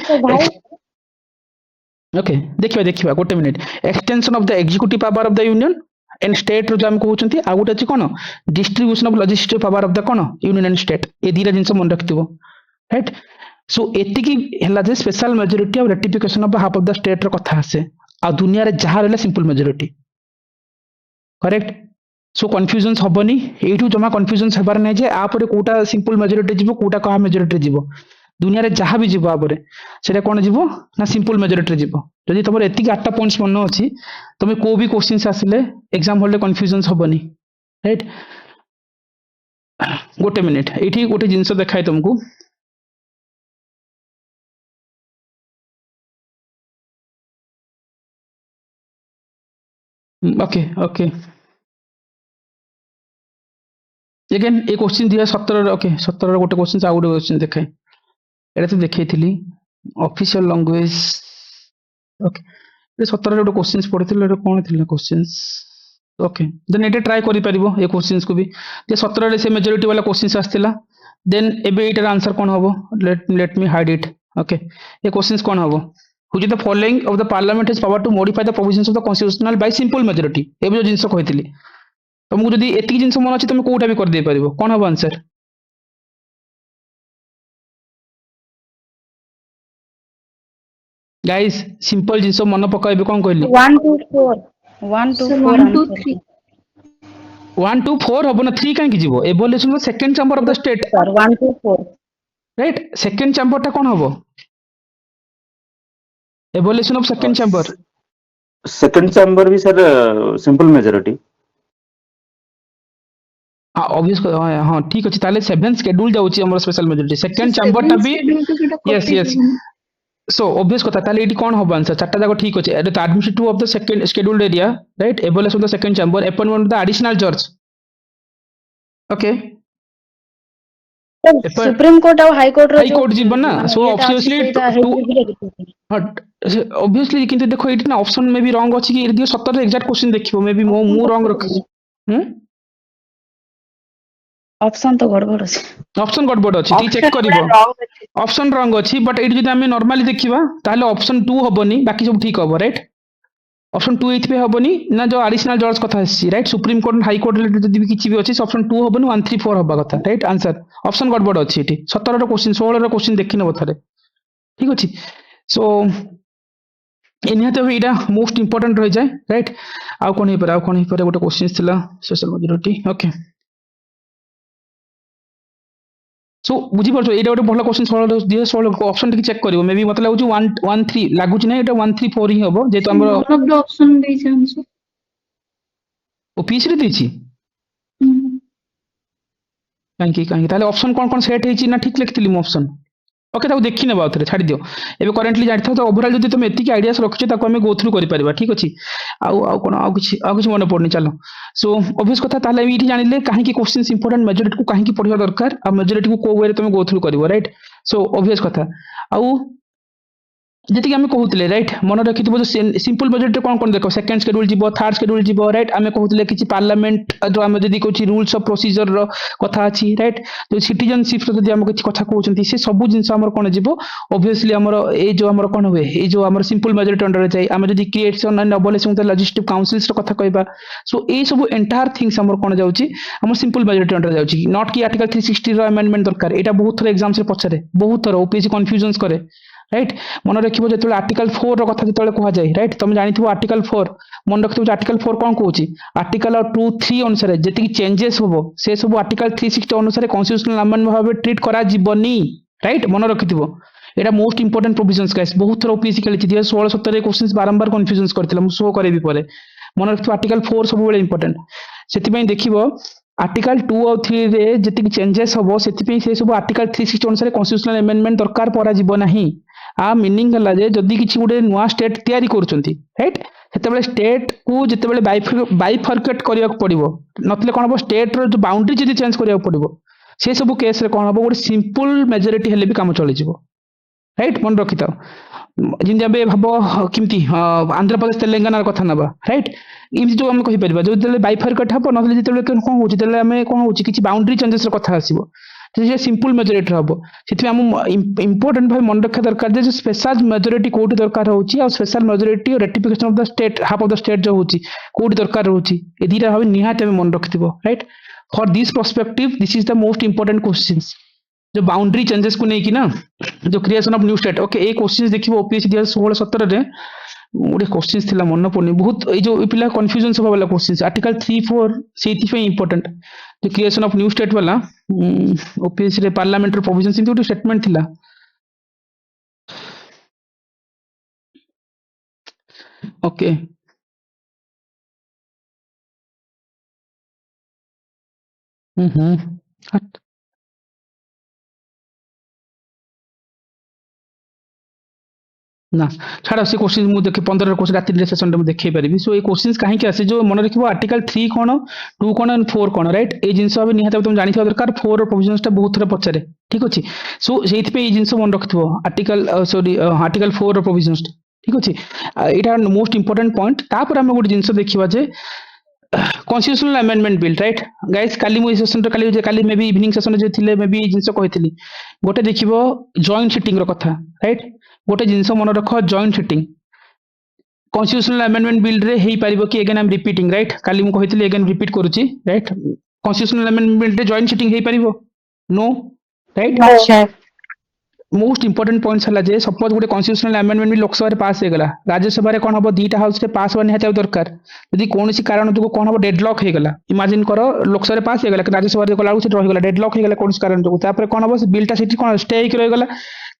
ओके देखिबा गोटे minute extension of the executive power of the union and state रो जाम कहउचंती आ गोटे अछि कोन distribution of legislative power of the कोन यूनियन एंड स्टेट ए दीरा जिंस मन रखितबो राइट सो एतिकी हला जे special majority of ratification of half of the state रो कथा आसे आ दुनिया रे जहा रहला simple majority correct so confusions हबनी एठू जमा कंफ्यूजन्स हबार नै जे आ परे कोटा सिंपल मेजॉरिटी जीवो कोटा कहा मेजॉरिटी जीवो दुनिया रे जहा भी जीवो आ परे सेटा कोन जीवो ना सिंपल मेजॉरिटी जीवो जदि तमर एतिकी 8टा पॉइंट्स मन अछि तमे को भी क्वेश्चंस आसिले एग्जाम हॉल रे कंफ्यूजन्स हबनी राइट गोटे मिनिट एठी गोटे जिंस देखाय तुमको ओके अगेन ए क्वेश्चन दिया 17 ओके 17 गोटे क्वेश्चन आ गोटे क्वेश्चन देखाय एटा तो देखैथिली ऑफिशियल लैंग्वेज ओके ये 17 गोटे क्वेश्चंस पढ़िथिले एटा कोन थिला क्वेश्चंस ओके देन एटा ट्राई करि परिबो ए क्वेश्चंस को भी जे 17 रे से मेजॉरिटी वाला क्वेश्चंस आस्थिला देन एबे एटार आंसर कोन हबो let me hide it okay ये क्वेश्चंस कोन हबो which is the following of the parliament has power to modify the provisions of the constitutional by simple majority एबे जो जिंस कहिथिली तुमको जदी एतिक जिंस मन अछि तुम कोटा भी कर दे परिबो कोन हबो आंसर गाइस सिंपल जिंस मन पकाइबे कोन कहली 1 to 4 1 to Sir, 4 1, 2, answer 3. 1 2 4 हबो ना 3 काहे की जीवो evolution of second chamber of the state sir 1 to 4 right second chamber टा कोन हबो evolution of second chamber second chamber भी सर सिंपल मेजॉरिटी ऑब्वियस हां ठीक अछि ताले 7 शेड्यूल जाउची हमर स्पेशल मेजॉरिटी सेकंड चैम्बर टा भी यस यस सो ऑब्वियस कथा ताले एटी कोन हबो आंसर चारटा जाको ठीक अछि at the administrative of the second scheduled area right evolution of the second chamber appointment of the additional जज ओके सुप्रीम कोर्ट और हाई कोर्ट हाई कोर्ट जीवन ना सो ऑब्वियसली ऑब्वियसली किंतु देखो एटी ना ऑप्शन में भी रॉन्ग अछि कि एटी 17 एग्जैक्ट क्वेश्चन देखिबो मे बी मु रॉन्ग रखि ऑप्शन तो गड़बड़ अछि ऑप्शन गड़बड़ अछि टी चेक करिवो ऑप्शन रॉन्ग अछि बट एटी जदि हमें नॉर्मली देखिबा ताले ऑप्शन 2 हबनी बाकी सब ठीक हबो राइट ऑप्शन 2 एथि पे हबनी ना जो एडिशनल जज कथा अछि right supreme court high court related जदि भी किछि भी अछि ऑप्शन 2 हबनी 1 3 4 हबा कथा राइट आंसर ऑप्शन गड़बड़ अछि एटी 17 रो क्वेश्चन 16 रो क्वेश्चन देखि नबो थरे ठीक अछि सो एनिया तो एटा मोस्ट इंपोर्टेंट रह जाय राइट आ कोन हे पर गोटे क्वेश्चन थिला सोशल मेजॉरिटी ओके सो बुझी परछो एटा गोटे भलो क्वेश्चन 16 ऑप्शन टिक चेक करिवो मे बी मत लागु 1 1 3 लागु नै एटा 1 3 4 ही हबो जे तो हमरो None of the option ଦେଇଛି answer. ऑफिस रे देछि Hmm. काहे ताले ऑप्शन कोन सेट हेछि ना ठीक लिखतिली मो ऑप्शन ओके ताको देखि नेबा उतरे छाडी दियो एबे करेंटली जानि तो ओवरऑल जदि तुम एतिक आइडियास रखियो ताको हमें गो थ्रू करि परिबा ठीक अछि आ किछि मन पड़नी चलो सो ऑब्वियस कथा ताले इठी जानिले काहे कि क्वेश्चंस इंपोर्टेंट मेजॉरिटी को काहे कि पढिबा दरकार आ मेजॉरिटी को को वे रे तुम गो थ्रू करिवो राइट सो ऑब्वियस कथा आ जेति आमे कहउतले राइट मन रखितबो जो सिंपल मेजॉरिटी कोन देखो सेकंड शेड्यूल जीवो थर्ड शेड्यूल जीवो राइट आमे कहउतले किछि पार्लियामेंट जो आमे जदि कोछि रूल्स ऑफ प्रोसीजर रो कथा अछि राइट जो सिटीजनशिप रो जदि आमे किछि कथा कहउचंती से सब जिंस हमर कोन जीवो ऑब्वियसली हमर ए जो हमर कोन होए ए जो हमर सिंपल मेजॉरिटी अंडर जाय आमे जदि creation and abolishing the legislative councils रो कथा कहबा सो ए सब एंटायर थिंग्स हमर कोन जाउची हमर सिंपल मेजॉरिटी अंडर जाउची नॉट कि आर्टिकल 360 रो अमेंडमेंट दरकार एटा बहुत थर एग्जाम्स रे पछरे बहुत थर ओपीएससी कंफ्यूजन्स करे राइट मन रखिबो जेतले आर्टिकल 4 रो कथा जेतले कहा जाय राइट तुम जानिथिबो आर्टिकल 4 मन रखिबो आर्टिकल 4 कोन कहूची आर्टिकल 2 3 अनुसार जेति चेंजेस होबो से सब आर्टिकल 360 अनुसार कॉन्स्टिट्यूशनल अमेंडमेंट भाबे ट्रीट करा जिवनी राइट मन रखिथिबो एटा मोस्ट इंपोर्टेंट प्रोविजंस गाइस बहुत थर ओपीएससी खेलिछि 16 17 क्वेश्चंस बारंबार कंफ्यूजन्स करथिला मु शो करेबी परे मन रखिथिबो आर्टिकल 4 सब बेले इंपोर्टेंट सेति पई देखिबो आर्टिकल 2 और 3 रे जेति चेंजेस होबो सेति पई से सब आर्टिकल 360 अनुसार कॉन्स्टिट्यूशनल अमेंडमेंट दरकार परा जिवो नाही आ मीनिंग हला जे जदी किछि गुडे नुवा स्टेट तयारी करचंती राइट सेतेबेले स्टेट को जेतेबेले बाइफर्केट करिया पड़िबो नतले कोन हो स्टेट रो जो बाउंड्री जदी चेंज करिया पड़िबो से सब केस रे कोन हो गुडे सिंपल मेजॉरिटी हेले भी काम चली जिवो राइट मन रखिता जिन जाबे भाबो किमती आंध्र प्रदेश तेलंगाना कथा नबा राइट इम जो हम कहि परिबा जो जेतेबेले बाइफर्केट हबो नतले जेतेबेले कोन होची तेले हमें कोन होची किछि बाउंड्री चेंजेस रो कथा आसीबो जे सिंपल मेजॉरिटी हबो सेति हम इंपोर्टेंट भाई मन रखा दरकार जे स्पेशल मेजॉरिटी कोठी दरकार होची और स्पेशल मेजॉरिटी और ratification of the state half of the state जो होची कोठी दरकार होची ए दीटा भाबे निहात हम मन रखिथिबो right for this perspective this is the most important questions जो बाउंड्री चेंजेस को नहीं कि ना जो creation of new state okay ए क्वेश्चंस देखिबो ओपीएससी 2016 17 रे गोटे क्वेश्चंस थिला मन पड़नी बहुत ए जो पिला कंफ्यूजन सब वाला क्वेश्चंस आर्टिकल 3 4 सेति पे इंपोर्टेंट जो क्रिएशन ऑफ न्यू स्टेट वाला ओपीएससी रे पार्लियामेंट्री प्रोविजंस इनटू स्टेटमेंट थिला ओके हट ना छाड़ से क्वेश्चन मु देखे 15 क्वेश्चन राति सेशन रे मु देखै परिबि सो ए क्वेश्चंस काहे के आसे जो मन रखिबो आर्टिकल 3 कोन 2 कोन एंड 4 कोन राइट ए जिंस अब निहात तुम जानि दरकार 4 प्रोविजंस टा बहुत थरा पचारे ठीक अछि सो सेति पे ए जिंस मन रखिबो आर्टिकल सॉरी आर्टिकल 4 प्रोविजंस ठीक अछि एटा मोस्ट इंपोर्टेंट पॉइंट तापर हम गुड जिंस देखिबा जे constitutional amendment bill right guys काली मु सेशन रे काली मे बी इवनिंग सेशन जे थिले मे बी जिंस कहितली गोटे देखिबो जॉइंट सिटिंग रो कथा राइट गोटे जिंस मन रख joint sitting constitutional amendment bill रे हेई परिबो कि again I am repeating right काली मु कहितली अगेन रिपीट करूची राइट कॉन्स्टिट्यूशनल अमेंडमेंट बिल रे जॉइंट सिटिंग हेई परिबो no right Sir. Most important points हला जे सपोज गोटे कॉन्स्टिट्यूशनल अमेंडमेंट बिल लोकसभा रे पास हे गला राज्यसभा रे कोन हबो दीटा हाउस रे पास होनी हाते दरकार यदि कोनोसी कारण जो कोन हबो डेडलॉक हे गला इमेजिन करो लोकसभा रे पास हे गला राज्यसभा रे गला से रहि गला डेडलॉक हे गला कोनोसी कारण जो तापर कोन हबो से बिलटा सेठी कोन स्टे हे रहि गला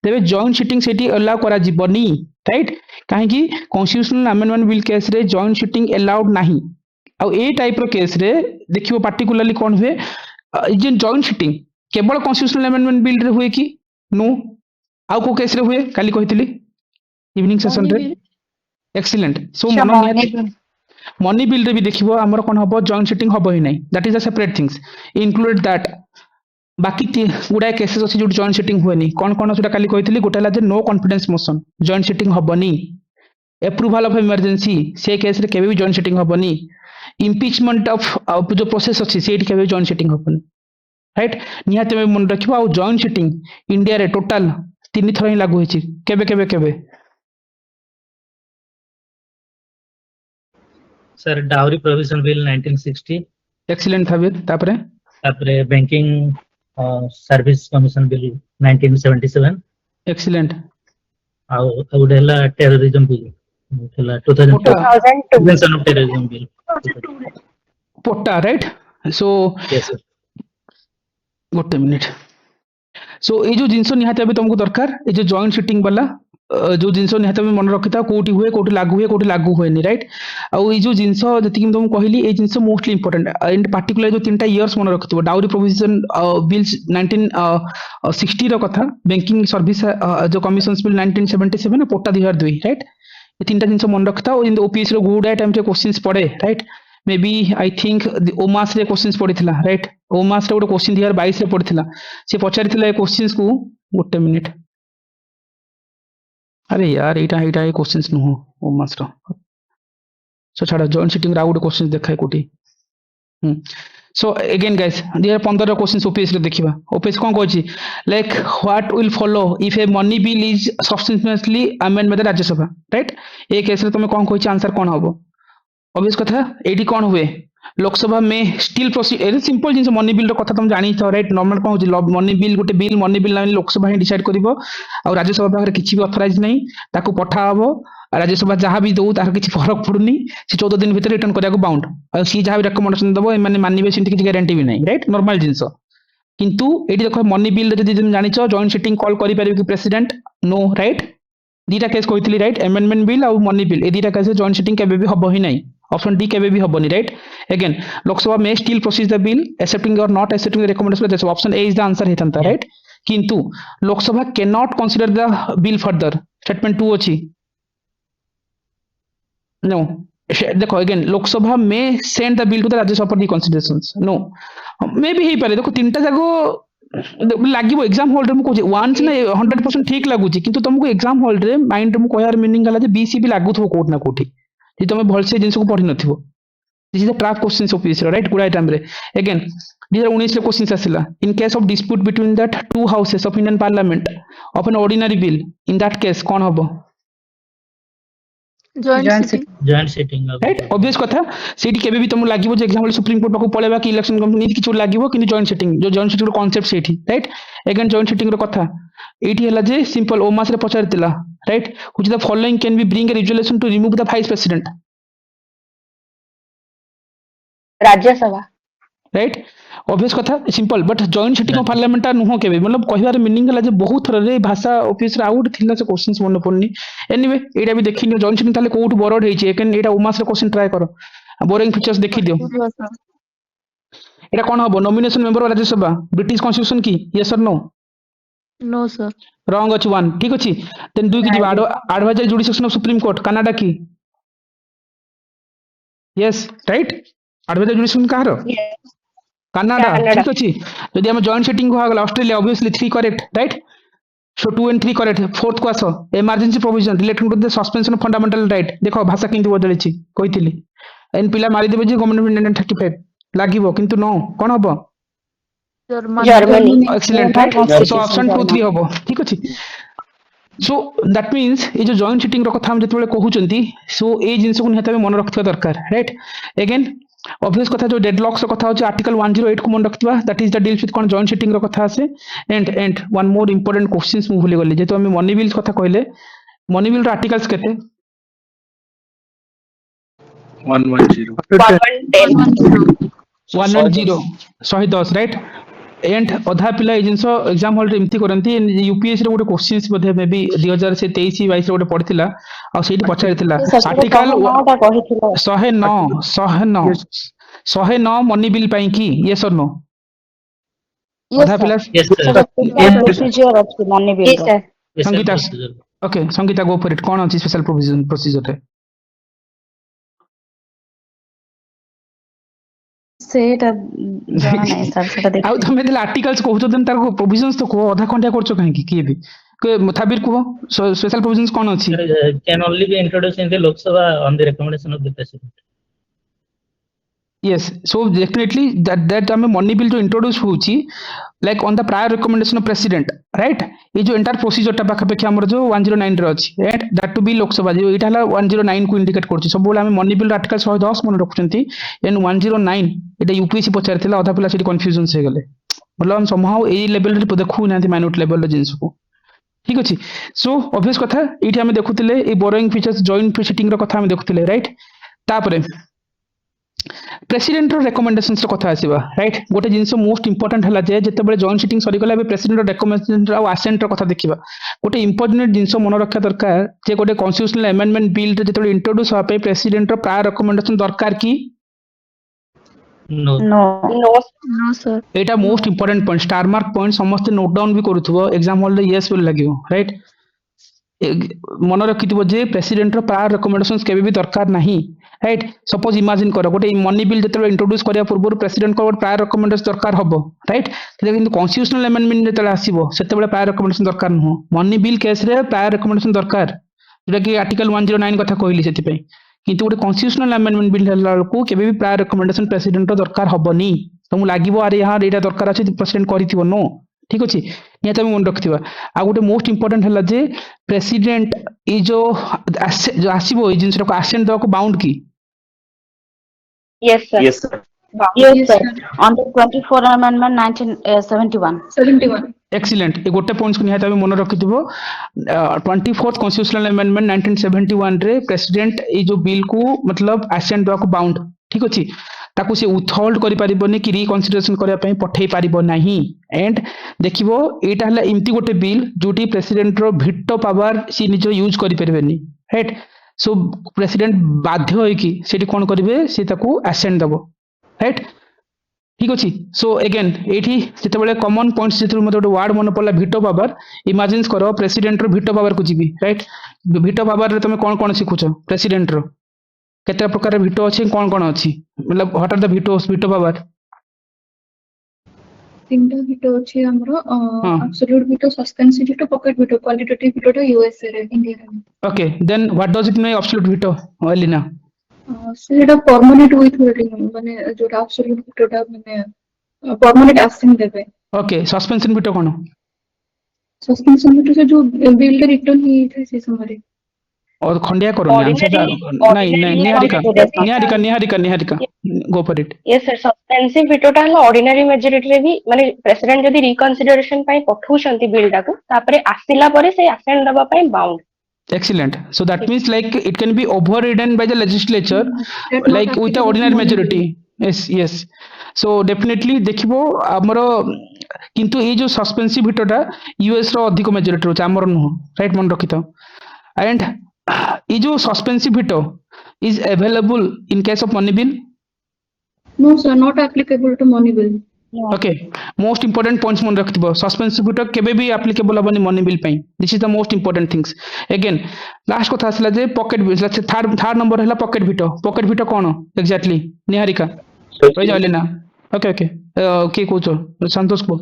तेबे जॉइंट सिटिंग सेठी अलाउ करा जिवनी राइट काहे कि कॉन्स्टिट्यूशनल अमेंडमेंट बिल केस रे जॉइंट सिटिंग अलाउड नाही आ ए टाइप रो केस रे देखियो पर्टिकुलरली कोन हुए जे जॉइंट सिटिंग केवल कॉन्स्टिट्यूशनल अमेंडमेंट बिल रे हुए कि नो आउ को केस रे हुए काली कहितली इवनिंग सेशन रे एक्सीलेंट सो मनी बिल रे भी देखिबो हमर कोन हबो जॉइंट सिटिंग हबो ही नहीं that is a separate things included that बाकी गुडा केसेस अछि जो जॉइंट सिटिंग हुए नहीं कोन सेटा काली कहितली गोटे ला जे no confidence motion joint sitting हबनी अप्रूवल ऑफ इमरजेंसी से केस रे केबे भी जॉइंट सिटिंग हबनी इम्पीचमेंट ऑफ जो प्रोसेस अछि सेठी केबे जॉइंट सिटिंग हबनी राइट निहाते में मन रखिबो आ जॉइंट सिटिंग इंडिया रे टोटल 3 थर ही लागू होइछि केबे केबे केबे sir dowry provision bill 1960 excellent था फिर तापरे तापरे banking service commission bill 1977 excellent आउडेला टेररिज्म बिल उठला 2002 prevention of terrorism bill POTA right so yes sir गोटे मिनिट सो ये जो जिनसो निहाते अभी तुमको दरकार ये जो जॉइंट सिटिंग वाला जो जिनसो निहाते अभी मन रखिता कोठी कोठी लागू हुए नहीं राइट आ ये जो जिनसो जति कि तुमको कहली ये जिनसो मोस्टली इंपोर्टेंट इन पर्टिकुलर जो तीनटा इयर्स मन रखितो डाउरी प्रोविजन बिल्स 1960 रो कथा बैंकिंग सर्विस जो कमिशंस बिल 1977 पोटा 2002 राइट ये तीनटा जिनसो मन रखिता और इन ओपीएस रो गुड टाइम रे क्वेश्चंस पड़े right may be I think ओमास रे क्वेश्चंस पड़िथिला राइट ओमास रे गोटे क्वेश्चन 2022 रे पड़िथिला से पचारिथिला ए क्वेश्चंस को गोटे मिनिट अरे यार एटा ए क्वेश्चंस नु ओमास रो सो छाड़ा जॉइंट सिटिंग रा गोटे क्वेश्चन देखाय कोठी सो अगेन गाइस 2015 रो क्वेश्चंस ओपीएस रे देखिबा ओपीएस कोन कहछि like what will follow if a money bill is substitutionally amend by the Rajya Sabha right ए केस रे तुमे कोन कहछि आंसर कोन हबो ऑब्वियस कथा एडी कोन हुए लोकसभा में स्टिल प्रोसीड ए सिंपल जिंस मनी बिल रो कथा तुम जानि छ राइट नॉर्मल कोन होछि मनी बिल गोटे bill money bill line Lok Sabha ही डिसाइड करबो आ राज्यसभा पाखरे किछि भी ऑथराइज नहीं ताको पठा हबो राज्यसभा जहां भी दउ तार किछि फरक पड़ुनी से 14 दिन भीतर रिटर्न करिया को बाउंड आ सी जहां भी रिकमेंडेशन दबो ए माने मानिबे सिंति किछि गारंटी भी नहीं राइट नॉर्मल जिंस किंतु एडी देखो मनी बिल जदि तुम जानि छ जॉइंट सिटिंग कॉल करि परिबे कि प्रेसिडेंट नो राइट दीटा केस कहितली राइट अमेंडमेंट बिल और मनी बिल ए दीटा केस जॉइंट सिटिंग केबे भी हबो ही नहीं ऑप्शन डी केबे भी हबोनी right again Lok Sabha may still proceed the bill accepting or not accepting the recommendation option A is the answer हेतंता राइट किंतु Lok Sabha can not consider the bill further statement 2 अछि no देखो again Lok Sabha may send the bill to the Rajya Sabha for the considerations no may be हे पारे देखो तीनटा जागो लागिबो exam hall रे मु कहै वंस ना 100% ठीक लागुची किंतु तुमको एग्जाम हॉल रे माइंड रे मु कहयार मीनिंग हला जे बीसीबी लागुथो कोट ना कोठी जे तुम भलसे जिंस को पढ़ी नथिबो this is the trap questions of piece right good time रे अगेन 2019 रे क्वेश्चंस आसिला in case of dispute between that two houses of Indian parliament of an ordinary bill in that case कोन हबो जॉइंट सिटिंग राइट ऑब्वियस कथा सेठी केबे भी तुम लागिबो जे एग्जांपल सुप्रीम कोर्ट पाको पळेबा कि इलेक्शन कमिशन किछु लागिबो कि जॉइंट सिटिंग जो जॉइंट सिटिंग रो कांसेप्ट सेठी राइट अगेन जॉइंट सिटिंग रो कथा एठी हला जे सिंपल ओमास रे पचारतिला right which the following can be bring a resolution to remove the vice president Rajya Sabha right obvious कथा simple but joint sitting of parliament नुह केबे मतलब कहबार मीनिंग हला जे बहुत थर रे भाषा ऑफिस रे आउट थिला से क्वेश्चंस मन पड़नी एनीवे एटा भी देखिनो जॉइंट सिटिंग ताले कोउट बरोड हेची एकेन एटा उमास रे क्वेश्चन ट्राई करो बोरिंग फीचर्स देखि दियो एटा कोन हबो nomination member of Rajya Sabha British constitution की यस और नो नो सर रॉन्ग अछि 1 ठीक अछि देन 2 की जिबा advisory jurisdiction of supreme court Canada की यस राइट एडवाइजरी जुडिशियन कहार Yes. Canada Canada. ठीक अछि यदि हम जॉइंट सेटिंग को गला Australia obviously 3 correct right so 2 and 3 correct fourth को आसो emergency provision relating to the suspension of fundamental right देखो भाषा किंतु बदलिछि कहितली एन पिला मारि देबे जे गवर्नमेंट 35 लागिवो किंतु नो कोन हबो Germany. Excellent right so option 2 3 हबो ठीक अछि सो दैट मीन्स ये जो जॉइंट सीटिंग रो कथा हम जेतबेले कहउचंती सो ए जिंस को निहत मन रखथिबा दरकार राइट अगेन ऑब्वियस कथा जो डेडलॉक्स रो कथा होची आर्टिकल 108 को मन रखथिबा that is the deals with कोन जॉइंट सीटिंग रो कथा आसे and one more important questions मु भूली गली जेतो हम मनी बिल्स कथा कहले मनी बिल रो आर्टिकल्स केते 110 110. 110 110 राइट एंड अधा पिला ए जिंस एग्जाम हॉल रे इमति करंती यूपीएससी रे गोटे क्वेश्चंस मध्ये मे बी 2023 22 रे गोटे पड़थिला आ सेठी पचारिथिला आर्टिकल 109 मनी बिल पई की यस और नो अधा पिला Yes, sir. प्रोसीजर अछि money bill Yes, sir. Special Sangeeta procedure. Okay Sangeeta go for it कोन अछि स्पेशल प्रोसीजर रे सेटा जଣା नाही सर सेटा आ देखि तमे देला आर्टिकल्स कहउछ देन तार प्रोविजंस तो को अधा खंडिया करछो काहे की भी के मुताबिर को स्पेशल प्रोविजंस कोन अछि Sir, can only be introduced in the Lok Sabha on the recommendation of the President. yes so definitely that हमें मनी बिल जो इंट्रोड्यूस होची like on the prior recommendation of president right ये जो entire procedure टा पाखा हमर जो 109 रे अछि right that to be Lok Sabha जो एटा हला 109 को इंडिकेट करछि सब बोले हमें मनी बिल आर्टिकल 110 मन रखुचंती एन 109 एटा यूपीएससी पचारथिला आधा पिला सेठी कंफ्यूजन से गले मतलब हम समहाउ ए लेवल रे देखु नांती माइन्यूट लेवल रे जिंस को ठीक अछि सो ऑब्वियस कथा एठी हमें देखुतिले ए बोरोइंग फीचर्स जॉइंट सीटिंग रो कथा हमें देखुतिले राइट तापरे प्रेसिडेंट रो रिकमेंडेशंस रो कथा आसीबा राइट गोटे जिंस मोस्ट इंपोर्टेंट हला जे जेतेबेले जॉइंट सीटिंग सरी गला बे प्रेसिडेंट रो रिकमेंडेशन रो असेंट रो कथा देखिबा गोटे इंपोर्टेंट जिंस मन रखा दरकार जे गोटे कॉन्स्टिट्यूशनल अमेंडमेंट बिल रे जेतेबेले इंट्रोड्यूस होआ पे प्रेसिडेंट रो प्रायर रिकमेंडेशन दरकार की No. No No. No, sir. एटा most important point star mark point समस्त नोट डाउन भी करूथबो एग्जाम हॉल रे यस बोल लागियो राइट मन रखिथिबो जे प्रेसिडेंट रो प्रायर रिकमेंडेशंस केबे भी दरकार नाही राइट सपोज इमेजिन करो गोटे मनी बिल जेतेबेले इंट्रोड्यूस करिया पूर्व प्रेसिडेंट को प्रायर रिकमेंडेशन दरकार हबो राइट किंतु कॉन्स्टिट्यूशनल अमेंडमेंट जेतेबेले आसीबो सेतेबेले प्रायर रिकमेंडेशन दरकार न मनी बिल केस रे प्रायर रिकमेंडेशन दरकार जेटा कि आर्टिकल 109 कथा कहली सेति पई किंतु गोटे कॉन्स्टिट्यूशनल अमेंडमेंट बिल हला को केबे भी प्रायर रिकमेंडेशन प्रेसिडेंट रो दरकार हबनी तुम लागिवो अरे यहाँ एटा दरकार अछि प्रेसिडेंट करिथिबो नो ठीक अछि नियत हम मन रखथिबा आ गोटे मोस्ट इंपोर्टेंट हला जे प्रेसिडेंट ई जो आसीबो ई जिंस रो असेंट दो को बाउंड की Yes, sir. Yes, sir. Yes Yes, sir sir. On the 24 amendment 1971 71. Excellent ये गोटे पॉइंट्स को निहात भावे मन रखिथिबो 24th कॉन्स्टिट्यूशनल अमेंडमेंट 1971 रे प्रेसिडेंट ए जो बिल को मतलब असेंट दो को बाउंड ठीक अछि ताकू से उथहोल्ड करि परिबोनी कि रिकन्सिडरेशन करिया पई पठेई परिबो नाही एंड देखिबो एटा हला इमती गोटे बिल जोटी प्रेसिडेंट रो भिटो पावर सी निजो यूज करि परिबेनी राइट सो प्रेसिडेंट बाध्य होई कि सेठी कोन करिवे से ताकू असेंट दबो राइट ठीक अछि सो अगेन एठी जेतेबेले कॉमन पॉइंट्स जेतु मते गोटे वर्ड मन पड़ला भिटो पावर इमेजिन करो प्रेसिडेंट रो भिटो पावर को जीबी राइट भिटो पावर रे तमे कोन कोन सिखुछो प्रेसिडेंट रो केते प्रकार भिटो अछि कोन कोन अछि मतलब what are the veto power तीनटा veto ଅଛି ଆମର absolute veto, suspensive veto, pocket veto, qualitative veto ଟା USA ରେ India ରେ okay then what does it mean absolute veto एलिना ସେଟା permanent withholding ମାନେ ଯୋଉଟା absolute veto ଟା ମାନେ permanent assent ଦେବେ ओके सस्पेंशन भिटो कोन suspension veto से ଯୋଉ bill ଟା return ହେଇଥାଏ ସେ ସମୟରେ और खंडिया करो निहारिका गो for it Yes, sir. Suspensive veto टा हला ordinary majority रे भी माने प्रेसिडेंट जदी रिकन्सिडरेशन पई पठौछंती बिल टाकू तापरे आसिला परे से असेंट दबा पई bound excellent so that means like it can be overridden by the legislature That like not with the applicable ordinary to majority yes so definitely देखिबो हमरो किंतु ए जो सस्पेंसिव भिटोटा यूएस रो अधिक मेजॉरिटी रोच हमर न राइट मन रखितो एंड ए जो suspensive veto is available in case of money bill no sir, not applicable to money bill. Okay most important points मन रखिथिबो suspense veto केबे भी एप्लीकेबल हबनी मनी बिल पई this is the most important things again last कथा आसला जे pocket third number हैला pocket veto कोन exactly Niharika रहि जाले ना ओके ओके के कोचो संतोष को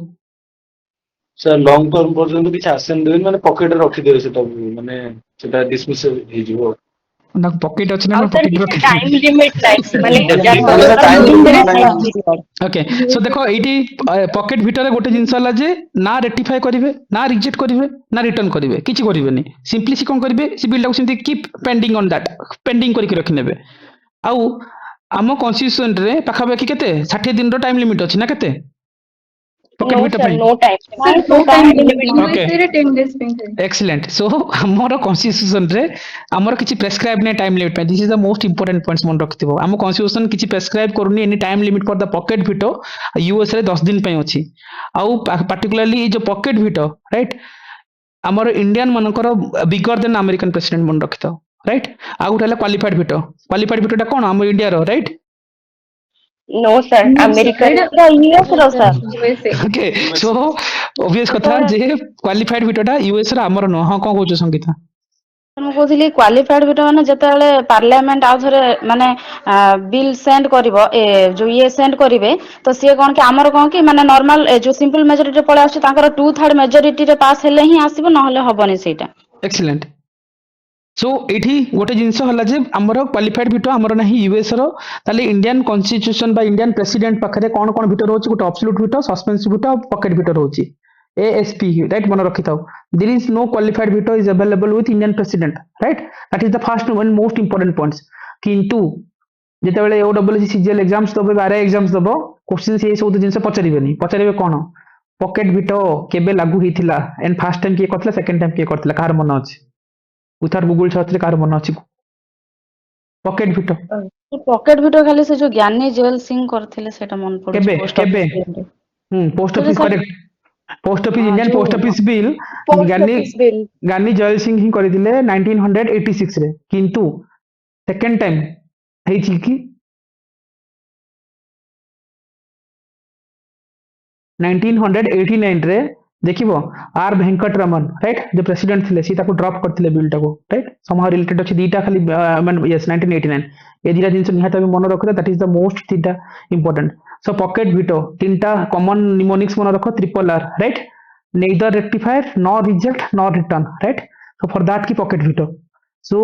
सर लॉन्ग टर्म पर्यंत किसी आसेन देबे माने पॉकेट रे रखि देबे सेटा माने सेटा डिसमिस हे जिवो ना पॉकेट अछि ना ଆଉ sir पॉकेट କିଛି time limit ନାହିଁ ମାନେ ओके सो देखो एटी पॉकेट भितर गोटे जिनस हला जे ना रेक्टिफाई करिवे ना रिजेक्ट करिवे ना रिटर्न करिवे किछि करिवेनी सिंपली सी कोन करिवे सी बिल टाको simply keep pending on that pending करिक रखि नेबे आउ आम कॉन्स्टिट्यूशन रे पाखापाखि केते 60 दिन रो टाइम लिमिट अछि ना केते पॉकेट no भिटर sir पई no time Sir, no no time time limit limit. Okay. USA रे 10 days ପାଇଁ ଥାଏ। एक्सीलेंट सो हमर कॉन्स्टिट्यूशन रे हमर किछि प्रेस्क्राइब नै टाइम लिमिट पे this is the most important points मन रखथिबो हम कॉन्स्टिट्यूशन किछि प्रेस्क्राइब करूनी any time limit for the pocket veto US रे 10 दिन पे अछि आउ पार्टिकुलरली जो पॉकेट भिटो राइट हमर इंडियन मनकर बिगर देन अमेरिकन प्रेसिडेंट मन रखितो राइट आ गुटेला क्वालिफाइड भिटोटा कोन हम इंडिया रो right no sir No, sir. American ଏଇଟା US ର sir USA okay so obvious कथा जे क्वालिफाइड भिटोटा यूएस रो हमर न हां कोन कहू संगीता ମୁଁ କହୁଥିଲି କ୍ୱାଲିଫାଏଡ ଭିଟ ମାନେ ଯେତେବେଳେ ପାର୍ଲାମେଣ୍ଟ ଆଉ ଥରେ ମାନେ ବିଲ୍ ସେଣ୍ଡ କରିବ ଯୋଉ ଇଏ ସେଣ୍ଡ କରିବେ ତ ସିଏ କଣ କି ଆମର କଣ କି ମାନେ ନର୍ମାଲ ଯୋଉ ସିମ୍ପଲ ମେଜରିଟିରେ ପଳେଇ ଆସୁଛି ତାଙ୍କର 2/3 ମେଜରିଟିରେ ପାସ୍ ହେଲେ ହିଁ ଆସିବ ନହେଲେ ହବନି ସେଇଟା एक्सीलेंट सो एठी गोटे जिनस हला जे हमर क्वालिफाइड भिटो हमर नाही यूएस रो ताले इंडियन कॉन्स्टिट्यूशन बा इंडियन प्रेसिडेंट पाखरे कोन कोन भिटो रहउची गोटे absolute veto suspense veto pocket veto रहउची एएसपी राइट मन रखिताओ there is no qualified veto is available with Indian president right that is the first one most important points किंतु जेतेबेले ओडब्ल्यूसी सीजीएल एग्जाम्स दबे बारे एग्जाम्स दबो क्वेश्चन से सब जिनस पचारिबे कोन पॉकेट भिटो केबे लागू हिथिला एंड फर्स्ट टाइम के करथला सेकंड टाइम के करथला कार मन अछि विथआउट गूगल सर्च रे कार मन अछि पॉकेट भिटो ପକେଟ ଭିଟ ଖାଲି ସେ ଯୋଉ ଜ୍ଞାନୀ ଜେଲ ସିଂ କରିଥିଲେ ସେଇଟା ମନେ କେବେ ପଡୁଛି କେବେ post office sir- correct post office हाँ, इंडियन जो- पोस्ट ऑफिस बिल Post गानी office bill। गानी जयल सिंह ही करथिले 1986 रे किंतु सेकंड टाइम हेछि कि 1989 रे देखिबो आर वेंकट रमन राइट जो प्रेसिडेंट थिले सी ताको ड्रॉप करथिले बिल टाको राइट समहाउ रिलेटेड अछि दीटा खाली माने यस 1989 ए दिरा जिंस निहात भी मन रखले दैट इज द मोस्ट दीटा इंपोर्टेंट सो पॉकेट भिटो तीनटा कॉमन निमोनिक्स मन रखो triple R right neither rectifier nor reject nor return right so for that की pocket veto so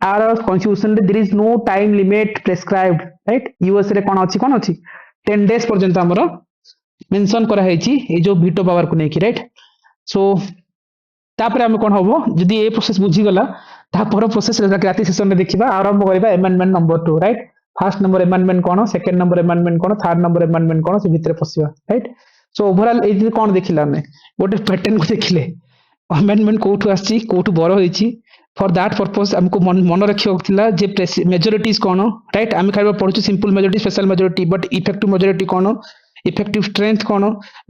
our constitution there is no time limit prescribed right US रे कोन अछि 10 days पर्यंत हमरो mention करा हेछि ए जो veto power को नेकी right so तापर हम कोन होबो जदी ए प्रोसेस बुझी गला तापर प्रोसेस रे राति सेशन रे देखिबा आरंभ करबा amendment number 2 right first number amendment कोन सेकंड नंबर अमेंडमेंट कोन थर्ड नंबर अमेंडमेंट कोन से भितरे पसिबा राइट सो ओवरऑल ए कोन देखिला हमें गोटे पैटर्न को देखिले अमेंडमेंट कोठु आछि कोठु बरो होइछि फॉर दैट पर्पस हमको मन रखियो थिला जे मेजॉरिटीज कोन राइट हम खाइबा पढछु simple majority special majority but effective majority कोन इफेक्टिव स्ट्रेंथ कोन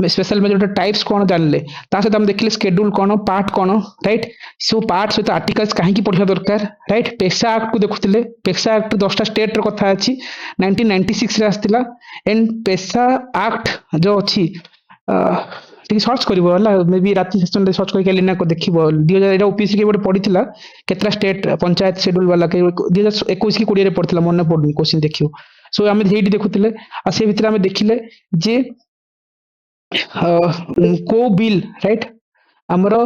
स्पेशल मेजॉरिटी टाइप्स कोन जानले ता सहित हम देखिले शेड्यूल कोन पार्ट कोन राइट सो पार्ट सहित आर्टिकल्स काहे की पढिया दरकार राइट पेशा एक्ट को देखुथिले पेशा एक्ट 10टा स्टेट रो कथा अछि 1996 रे आस्तिला एंड पेशा एक्ट जो अछि ठीक सर्च करिवो हला मे बी राति सेशन रे सर्च करि केलिना को देखिबो 2000 एटा ओपीसी के गोटे पढिथिला केतरा स्टेट पंचायत शेड्यूल वाला के 2021 की 20 रे पढिथिला मन पडनी क्वेश्चन देखियो सो हमें हेडी देखुथिले आ से भितर हमें देखिले जे को बिल राइट हमरो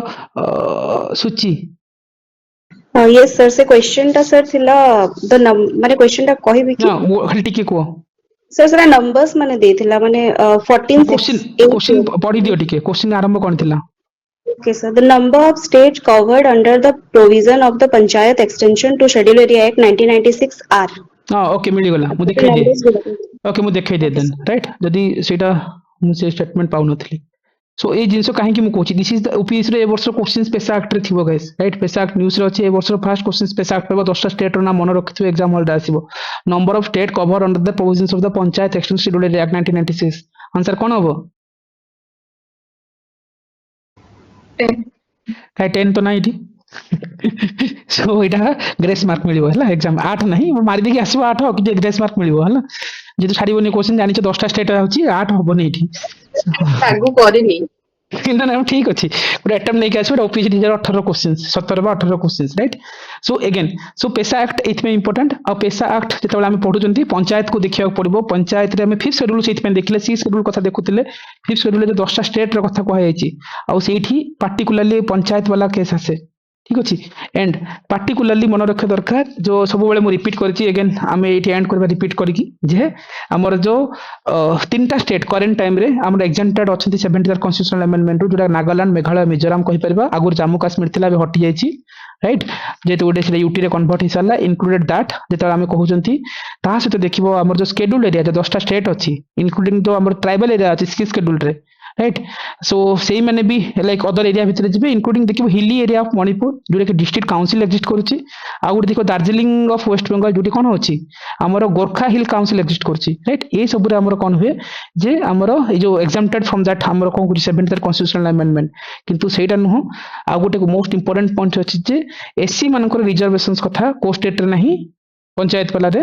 सूची yes sir से क्वेश्चन टा सर थिला द माने क्वेश्चन टा कहबी कि ना वो खाली टिके को सर सर नंबर्स माने देथिला माने 14 क्वेश्चन पढि दियो टिके क्वेश्चन आरंभ कोन थिला Okay, sir. The number of states covered under the provision of the Panchayat Extension to Schedule Area Act 1996 are. हां ओके मिली गला मु देखाई दे ओके मु देखाई दे देन राइट जदी सेटा मु से स्टेटमेंट पाउ नथली सो ए जिंसो काहे कि मु कोची दिस इज द ओपीएस रे ए वर्ष क्वेश्चन स्पेशल एक्ट रे थिबो guys right special act news रे अछि ए वर्ष फर्स्ट क्वेश्चन स्पेशल एक्ट रे 10टा स्टेट रो नाम मन रखिथु एग्जाम हॉल रे आसीबो number of state cover under the provisions of the panchayat extension schedule area act 1996 answer कोन होबो 10 काय 10 तो नाही थी सो इटा ग्रेस मार्क मिलिबो हला एग्जाम 8 नहीं मारि देकी आसीबो 8 कि ग्रेस मार्क मिलिबो हला ଯେହେତु ଛାଡ଼ିବନି କୋଶ୍ଚିନ୍ ଜାଣିଛ 10ଟା ଷ୍ଟେଟ୍ ଅଛି 8 ହବନି ଏଠି ଲାଗୁ କରିନି ନା ନା ଠିକ ଅଛି ଗୋଟେ ଆଟେମ୍ପ୍ଟ ନେଇକି ଆସିବ ଓପିସି 2018 क्वेश्चंस 17 ବା 18 questions right so again so पेशा एक्ट एथमे इंपोर्टेंट और पेशा एक्ट जेतेबेला हम पढुचंती पंचायत को देखिया पड़िबो पंचायत रे हम 5th शेड्यूल सेट देखिले 6th शेड्यूल कथा देखुतिले 5th शेड्यूल जो 10टा स्टेट रो कथा कहै छि आ सेठी पार्टिकुलरली पंचायत वाला केस आसे ठीक अछि एंड पार्टिकुलरली मन रखे दरकार जो सब बेले मु रिपीट करछि अगेन हम एठी एंड करबा रिपीट करिकि जे हमर जो 3टा स्टेट करेंट टाइम रे हमर एग्जेंटेड अछंती 70th कॉन्स्टिट्यूशनल अमेंडमेंट जोटा नागालैंड मेघालय मिजोरम कहि परबा आगुर जम्मू काश्मीर थिला बे हटि जायछि राइट जेते गोटे से यूटी रे कन्वर्ट हि साला इंक्लूडेड दैट जेता हम कहउचंती ता सहित देखिबो हमर जो शेड्यूल एरिया जो 10टा स्टेट अछि इंक्लूडिंग जो हमर ट्राइबल एरिया अछि सी शेड्यूल रे राइट सो सेही माने भी लाइक अदर एरिया भितर जिबे including देखिबो hilly area of Manipur जोटा कि डिस्ट्रिक्ट काउंसिल एग्जिस्ट करूची आ गुड देखो दार्जिलिंग ऑफ वेस्ट बंगाल जोटी कोन होची हमर गोरखा हिल काउंसिल एग्जिस्ट करूची राइट ए सब रे हमर कोन हुए जे हमर ए जो एग्जाम्प्टेड फ्रॉम दैट हमर कोन गुडी 70th कॉन्स्टिट्यूशनल अमेंडमेंट किंतु सेटा नुह आ गुटे मोस्ट इंपोर्टेंट पॉइंट अछि जे एससी मानकर रिजर्वेशंस कथा को स्टेट रे नहीं पंचायत वाला रे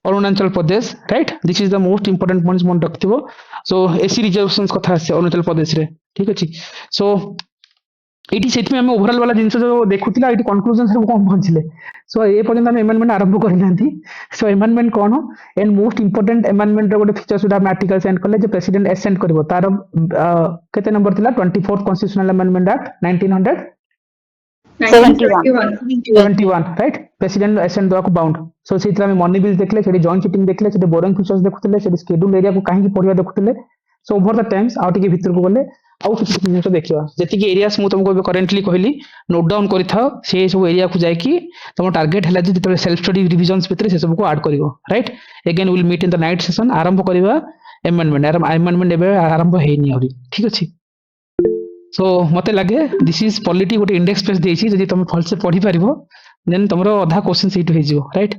Arunachal Pradesh right this is the most important points मन रखथिबो सो एसी रिजर्वेशंस कथा आसे अरुणाचल प्रदेश रे ठीक अछि सो एटी सेट में हम ओवरऑल वाला जिंस जो देखुतिला एटी कंक्लूजन से कोन पहुंचले सो ए पर्यंत हम अमेंडमेंट आरंभ करनांती सो अमेंडमेंट कोन एंड मोस्ट इंपोर्टेंट अमेंडमेंट रो गोटे फीचर सुदा आर्टिकल सेंड करले जे प्रेसिडेंट एसेंट करबो तार केते नंबर थिला 24th constitutional amendment act 1971 right president assent दवा को बाउंड सो सेitra में मनी बिल देखले सेठी जॉइंट चिटिंग देखले सेठी बोरिंग फीचर्स देखुतले सेठी शेड्यूल एरिया को काहे की पढिया देखुतले सो ओवर द टाइम्स आउ टिके भीतर को गले आउ किछ जिनिस देखिबा जति कि एरियास मु तुमको करेंटली कहली नोट डाउन करि थाओ से सब एरिया को जाय कि तुम टारगेट हला जे जते सेल्फ स्टडी रिविजन्स भीतर से सब को ऐड करिवो right again will meet in the night session आरंभ करिवा अमेंडमेंट एबे आरंभ हेनी हरी ठीक अछि सो मते लागे दिस इज पॉलिटी गोटे इंडेक्स पेज देछि जदि तुम फल से पढी परिबो देन तुमरो आधा क्वेश्चन सीट हो जिवो राइट